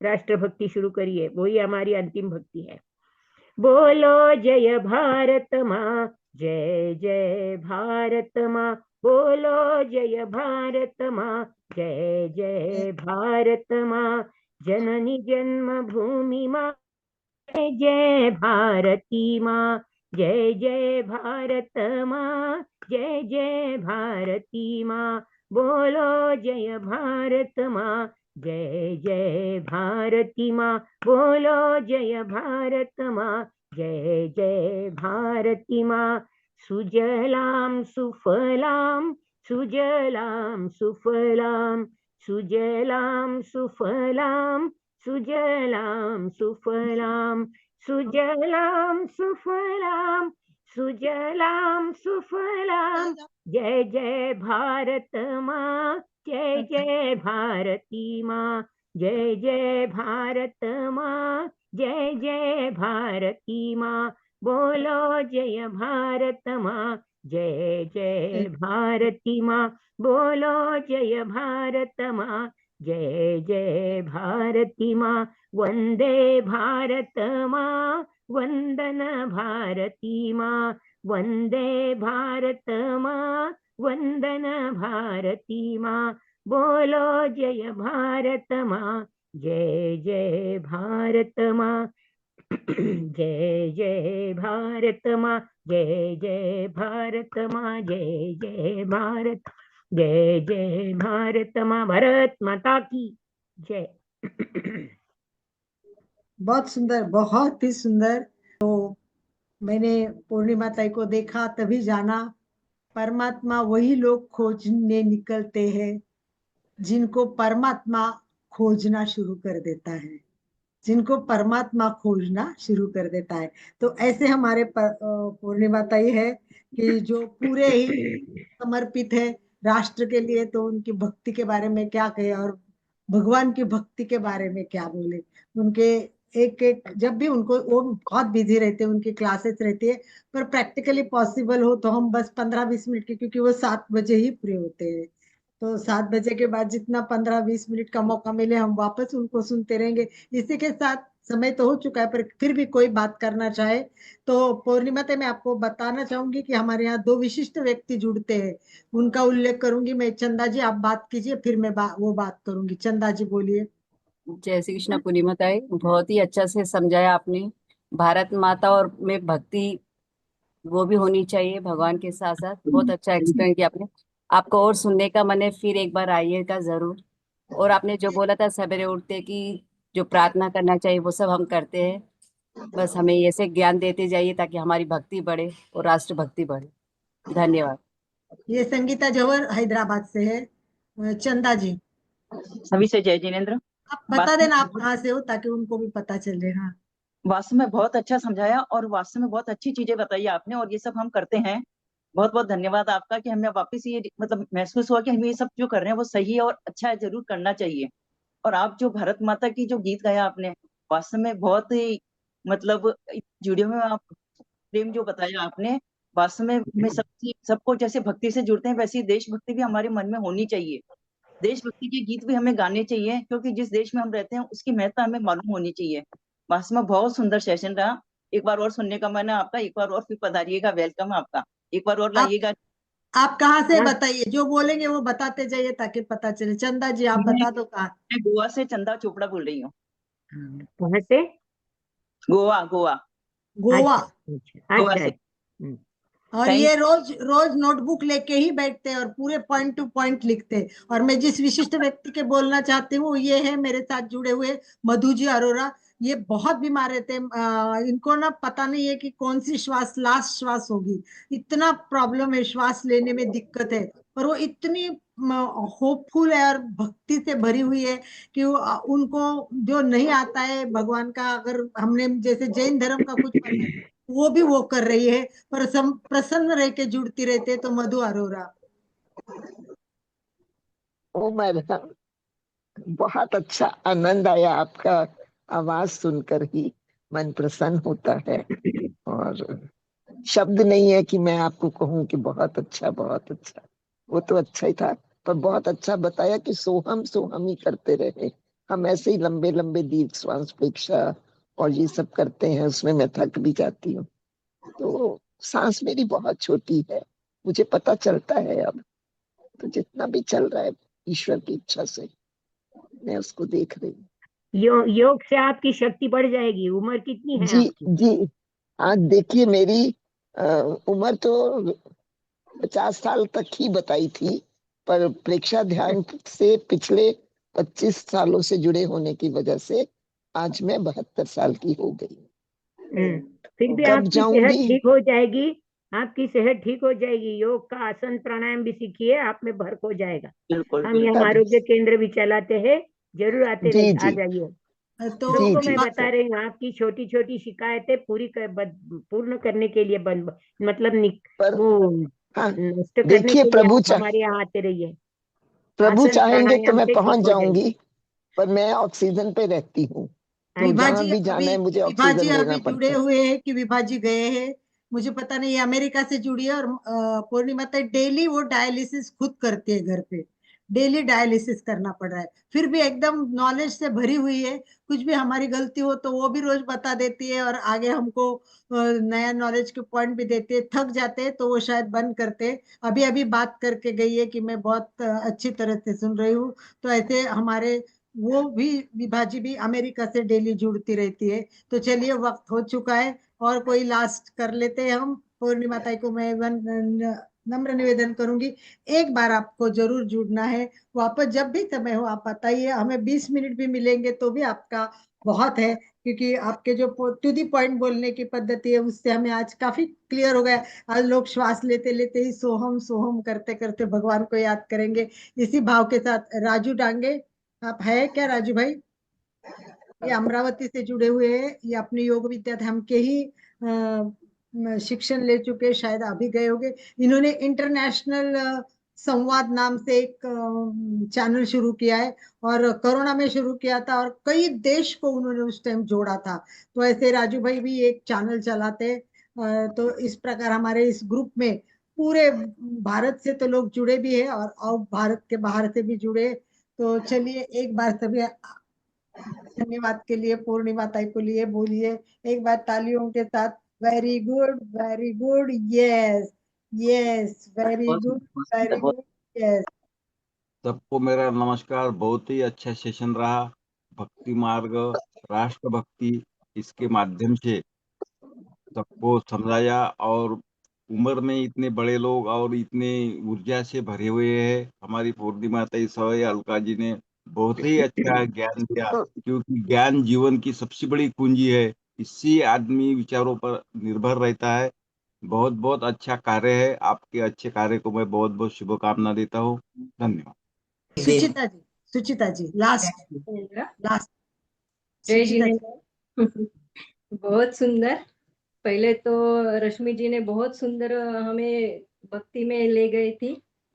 [SPEAKER 9] राष्ट्र भक्ति शुरू करिए, वही हमारी अंतिम भक्ति है। बोलो जय भारत माँ, जय जय भारत माँ, बोलो जय भारत माँ, जय जय भारत माँ, जननी जन्मभूमि माँ, जय जय भारती माँ, जय जय भारत माँ, जय जय भारती माँ, बोलो जय भारत माँ, जय जय भारती माँ, बोलो जय भारत माँ, जय जय भारती माँ। सुजलाम सुफलाम, सुजलाम सुफलाम, सुजलाम सुफलाम, सुजलाम सुफलाम, सुजलाम सुफलाम, सुजलाम सुफलाम, जय जय भारत माँ, जय जय भारती माँ, जय जय भारत माँ, जय जय भारती माँ, बोलो जय भारत माँ, जय जय भारती माँ, बोलो जय भारत माँ, जय जय भारती माँ, वंदे भारत माँ, वंदन भारती माँ, वंदे भारत माँ, वंदन भारती माँ, बोलो जय भारत माँ, जय जय भारत माँ, जय जय भारत माँ, जय जय भारत माँ, जय जय भारत, जय जय भारत माँ, भारत माता की जय।
[SPEAKER 2] बहुत सुंदर, बहुत ही सुंदर। तो मैंने पूर्णिमा ताई को देखा तभी जाना, परमात्मा वही लोग खोजने निकलते हैं जिनको परमात्मा खोजना शुरू कर देता है, जिनको परमात्मा खोजना शुरू कर देता है। तो ऐसे हमारे पूर्णिमा ताई है कि जो पूरे ही समर्पित है राष्ट्र के लिए, तो उनकी भक्ति के बारे में क्या कहे और भगवान की भक्ति के बारे में क्या बोले। उनके एक एक जब भी उनको, वो बहुत बिजी रहते हैं, उनकी क्लासेस रहती है, पर प्रैक्टिकली पॉसिबल हो तो हम बस 15-20 मिनट की, क्योंकि वो 7 बजे ही पूरे होते हैं, तो 7 बजे के बाद जितना 15-20 मिनट का मौका मिले हम वापस उनको सुनते रहेंगे। इसी के साथ समय तो हो चुका है, पर फिर भी कोई बात करना चाहे तो पूर्णिमा ते मैं आपको बताना चाहूंगी कि हमारे यहाँ 2 विशिष्ट व्यक्ति जुड़ते हैं, उनका उल्लेख करूंगी मैं। चंदा जी, आप बात कीजिए, फिर मैं वो बात करूंगी। चंदा जी बोलिए।
[SPEAKER 10] जय श्री कृष्ण पूर्णिमा ताई, बहुत ही अच्छा से समझाया आपने। भारत माता और में भक्ति वो भी होनी चाहिए भगवान के साथ साथ। बहुत अच्छा एक्सप्लेन किया आपने। आपको और सुनने का मन है, फिर एक बार आइएगा जरूर। और आपने जो बोला था सवेरे उठते कि जो प्रार्थना करना चाहिए वो सब हम करते हैं। बस हमें ऐसे ज्ञान देते जाइए ताकि हमारी भक्ति बढ़े और राष्ट्र भक्ति बढ़े। धन्यवाद।
[SPEAKER 2] ये संगीता जौहर हैदराबाद से है। चंदा जी,
[SPEAKER 11] सभी से जय जिनेन्द्र।
[SPEAKER 2] आप बता देना आप कहाँ से हो, ताकि उनको भी पता चले। हाँ,
[SPEAKER 11] वास्तव में बहुत अच्छा समझाया और वास्तव में बहुत अच्छी चीजें बताई आपने, और ये सब हम करते हैं। बहुत बहुत धन्यवाद आपका कि हमें वापस ये मतलब महसूस हुआ कि हम ये सब जो कर रहे हैं वो सही है और अच्छा है, जरूर करना चाहिए। और आप जो भारत माता की जो गीत गाया आपने, वास्तव में बहुत ही मतलब जुड़े हुए आप प्रेम जो बताया आपने, वास्तव में सबको जैसे भक्ति से जुड़ते हैं वैसे ही देशभक्ति भी हमारे मन में होनी चाहिए। देशभक्ति के गीत भी हमें गाने चाहिए, क्योंकि जिस देश में हम रहते हैं उसकी महत्ता हमें मालूम होनी चाहिए। वास्तव में बहुत सुंदर सेशन रहा। एक बार और सुनने का मन है आपका, एक बार और फिर पधारिएगा, वेलकम आपका, एक बार और
[SPEAKER 2] आप
[SPEAKER 11] लाइएगा।
[SPEAKER 2] आप कहाँ से
[SPEAKER 9] हाँ,
[SPEAKER 2] बताइए, जो बोलेंगे वो बताते जाइए ताकि पता चले। चंदा जी, आप
[SPEAKER 11] मैं
[SPEAKER 2] बता दो कहाँ।
[SPEAKER 11] मैं गोवा से चंदा चोपड़ा बोल रही हूँ।
[SPEAKER 9] कहाँ से?
[SPEAKER 11] गोवा गोवा
[SPEAKER 2] गोवा।
[SPEAKER 9] अच्छा अच्छा
[SPEAKER 11] गोवा
[SPEAKER 9] अच्छा।
[SPEAKER 11] से।
[SPEAKER 2] और
[SPEAKER 11] थैंक
[SPEAKER 2] ये रोज रोज नोटबुक लेके ही बैठते हैं और पूरे पॉइंट टू पॉइंट लिखते हैं। और मैं जिस विशिष्ट व्यक्ति के बोलना चाहती हूँ ये है मेरे साथ जुड़े हुए मधु जी अरोरा। ये बहुत बीमार रहते हैं, इनको ना पता नहीं है कि कौन सी श्वास लास्ट श्वास होगी, इतना प्रॉब्लम है, श्वास लेने में दिक्कत है। पर वो इतनी होपफुल है और भक्ति से भरी हुई है कि उनको जो नहीं आता है भगवान का, अगर हमने जैसे जैन धर्म का कुछ पता है वो भी वो कर रही है, पर प्रसन्न रह के जुड़ती रहते हैं। तो मधु अरोरा।
[SPEAKER 4] ओ मैडम, बहुत अच्छा आनंद आया आपका आवाज सुनकर ही, मन प्रसन्न होता है। और शब्द नहीं है कि मैं आपको कहूं कि बहुत अच्छा बहुत अच्छा। वो तो अच्छा ही था, पर बहुत अच्छा बताया कि सोहम ही करते रहे। हम ऐसे ही लंबे लंबे दीर्घ श्वास पेक्षा और ये सब करते हैं, उसमें मैं थक भी जाती हूँ। तो सांस मेरी बहुत छोटी है, मुझे पता चलता है अब। तो जितना भी चल रहा है ईश्वर की इच्छा से मैं उसको देख रही हूँ।
[SPEAKER 9] योग से आपकी शक्ति बढ़ जाएगी। उम्र कितनी है
[SPEAKER 4] जी
[SPEAKER 9] आपकी?
[SPEAKER 4] जी। आज देखिए मेरी उम्र तो 50 साल तक ही बताई थी, पर प्रेक्षा ध्यान से पिछले 25 सालों से जुड़े होने की वजह से आज मैं 72 साल की हो गई।
[SPEAKER 9] फिर भी
[SPEAKER 4] कब
[SPEAKER 9] आपकी सेहत
[SPEAKER 4] जाऊंगी?
[SPEAKER 9] ठीक हो जाएगी। आपकी सेहत ठीक हो जाएगी। योग का आसन प्राणायाम भी सीखिए, आप में फर्क हो जाएगा।
[SPEAKER 11] बिल्कुल
[SPEAKER 9] हम
[SPEAKER 11] बिल्कुल।
[SPEAKER 9] यहाँ आरोग्य केंद्र भी चलाते हैं, जरूर
[SPEAKER 4] जी
[SPEAKER 9] आ
[SPEAKER 4] जी
[SPEAKER 9] जाइए।
[SPEAKER 2] तो
[SPEAKER 4] जी
[SPEAKER 9] सबको
[SPEAKER 4] जी
[SPEAKER 9] मैं बता रही हूँ, आपकी छोटी छोटी शिकायतें पूर्ण करने के लिए मतलब
[SPEAKER 4] पर
[SPEAKER 9] वो
[SPEAKER 4] हाँ,
[SPEAKER 9] नष्ट करने
[SPEAKER 4] देखिए
[SPEAKER 9] के लिए आप हमारे यहाँ आते रहिए।
[SPEAKER 4] प्रभु
[SPEAKER 9] आसन
[SPEAKER 4] चाहेंगे तो
[SPEAKER 9] प्राणायाम
[SPEAKER 4] मैं
[SPEAKER 9] से ठीक
[SPEAKER 4] पहुंच
[SPEAKER 9] हो जाएगी।
[SPEAKER 4] जाऊंगी, पर मैं ऑक्सीजन पे रहती हूँ, तो
[SPEAKER 2] विभा
[SPEAKER 9] अच्छा।
[SPEAKER 4] जहां
[SPEAKER 2] जी
[SPEAKER 4] भी
[SPEAKER 2] अभी
[SPEAKER 4] जाना है मुझे
[SPEAKER 2] विभा जी
[SPEAKER 4] ऑक्सीजन लेना
[SPEAKER 2] अभी जुड़े
[SPEAKER 4] पड़ता है।
[SPEAKER 2] हुए हैं कि विभा जी गए हैं, मुझे पता नहीं। ये अमेरिका से जुड़ी है। और पूर्णिमा तक डेली वो डायलिसिस खुद करती है घर पे, डेली डायलिसिस करना पड़ रहा है, फिर भी एकदम नॉलेज से भरी हुई है। कुछ भी हमारी गलती हो तो वो भी रोज बता देती है और आगे हमको नया नॉलेज के पॉइंट भी देती है। थक जाते हैं तो वो शायद बंद करते हैं। अभी अभी बात करके गई है कि मैं बहुत अच्छी तरह से सुन रही हूँ। तो ऐसे हमारे वो भी विभाजी भी अमेरिका से डेली जुड़ती रहती है। तो चलिए, वक्त हो चुका है और कोई लास्ट कर लेते हैं हम। पूर्णिमा ताई को मैं नम्र निवेदन करूंगी, एक बार आपको जरूर जुड़ना है वापस। जब भी समय हो आप बताइए, हमें 20 मिनट भी मिलेंगे तो भी आपका बहुत है, क्योंकि आपके जो टू दी पॉइंट बोलने की पद्धति है उससे हमें आज काफी क्लियर हो गया। आज लोग श्वास लेते लेते ही सोहम सोहम करते करते भगवान को याद करेंगे। इसी भाव के साथ राजू डांगे, आप है क्या राजू भाई? ये अमरावती से जुड़े हुए हैं, ये अपने योग विद्या धाम के ही शिक्षण ले चुके, शायद अभी गए होंगे। इन्होंने इंटरनेशनल संवाद नाम से एक चैनल शुरू किया है, और कोरोना में शुरू किया था, और कई देश को उन्होंने उस टाइम जोड़ा था। तो ऐसे राजू भाई भी एक चैनल चलाते हैं। तो इस प्रकार हमारे इस ग्रुप में पूरे भारत से तो लोग जुड़े भी है, और भारत के बाहर से भी जुड़े। तो चलिए एक बार सभी धन्यवाद के लिए पूर्णिमा ताई को लिए बोलिए एक बार तालियों के साथ। Very good, yes yes, very good, yes.
[SPEAKER 8] सबको मेरा नमस्कार। बहुत ही अच्छा सेशन रहा। भक्ति मार्ग, राष्ट्रभक्ति, इसके माध्यम से सबको समझाया, और उम्र में इतने बड़े लोग और इतने ऊर्जा से भरे हुए हैं। हमारी पूर्णिमा ताई सवय अलका जी ने बहुत ही अच्छा ज्ञान दिया, क्योंकि ज्ञान जीवन की सबसे बड़ी कुंजी है। इससे आदमी विचारों पर निर्भर रहता है। बहुत बहुत अच्छा कार्य है। आपके अच्छे कार्य को मैं बहुत बहुत शुभकामना देता हूँ। धन्यवाद।
[SPEAKER 2] सुचिता जी लास्ट
[SPEAKER 12] जय
[SPEAKER 2] सुचिता जी।
[SPEAKER 12] जिनेन्द्र। बहुत सुंदर। पहले तो रश्मि जी ने बहुत सुंदर हमें भक्ति में ले गई थी।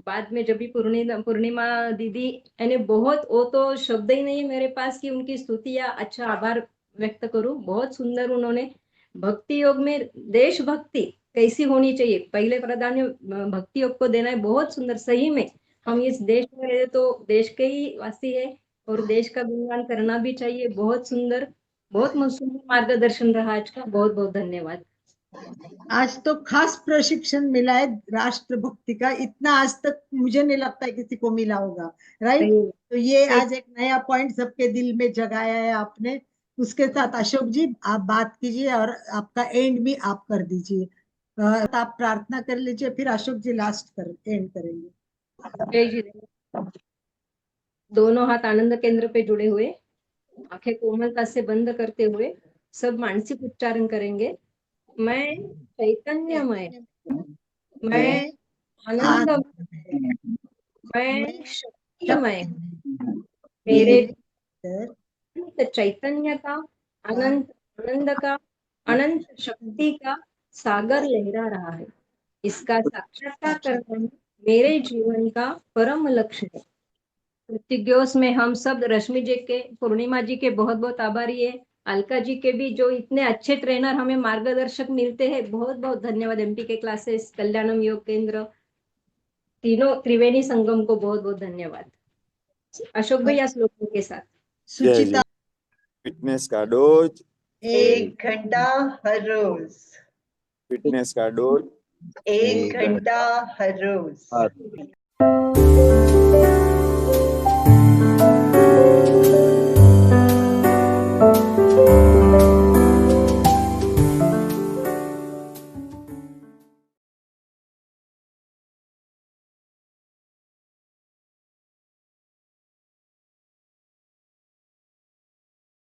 [SPEAKER 12] बाद में जब भी पूर्णिमा दीदी यानी बहुत, वो तो शब्द ही नहीं है मेरे पास कि उनकी स्तुति या अच्छा आभार व्यक्त करूं। बहुत सुंदर उन्होंने भक्ति योग में देशभक्ति कैसी होनी चाहिए, पहले प्राधान्य भक्ति योग को देना है। बहुत सुंदर। सही में हम इस देश में रहे तो देश के ही वासी है, और देश का गुणगान करना भी चाहिए। बहुत सुंदर, बहुत सुंदर मार्गदर्शन रहा आज का। बहुत बहुत धन्यवाद।
[SPEAKER 2] आज तो खास प्रशिक्षण मिला है राष्ट्रभक्ति का, इतना आज तक मुझे नहीं लगता है किसी को मिला होगा, राइट? तो ये आज एक नया पॉइंट सबके दिल में जगाया है आपने। उसके साथ अशोक जी आप बात कीजिए, और आपका एंड भी आप कर दीजिए। आप प्रार्थना कर लीजिए, फिर अशोक जी लास्ट एंड करेंगे।
[SPEAKER 12] जय जी। दोनों हाथ आनंद केंद्र पे जुड़े हुए, आंखें कोमलता से बंद करते हुए सब मानसिक उच्चारण करेंगे। मैं चैतन्यमय, मैं आनंदमय, मैं शक्तिमय, मेरे अनंत चैतन्य का, अनंत आनंद का, अनंत शक्ति का सागर लहरा रहा है। इसका साक्षात्कार करना मेरे जीवन का परम लक्ष्य है। प्रतिज्ञोस में हम सब रश्मि जी के, पूर्णिमा जी के बहुत बहुत आभारी है। अलका जी के भी, जो इतने अच्छे ट्रेनर हमें मार्गदर्शक मिलते हैं। बहुत बहुत धन्यवाद। एमपी के क्लासेस, कल्याणम योग केंद्र, तीनों त्रिवेणी संगम को बहुत बहुत धन्यवाद। अशोक भैया श्लोकों के साथ।
[SPEAKER 2] सुचिता।
[SPEAKER 5] फिटनेस का डोज
[SPEAKER 1] 1 घंटा हर रोज।
[SPEAKER 5] फिटनेस का डोज
[SPEAKER 1] 1 घंटा हर रोज।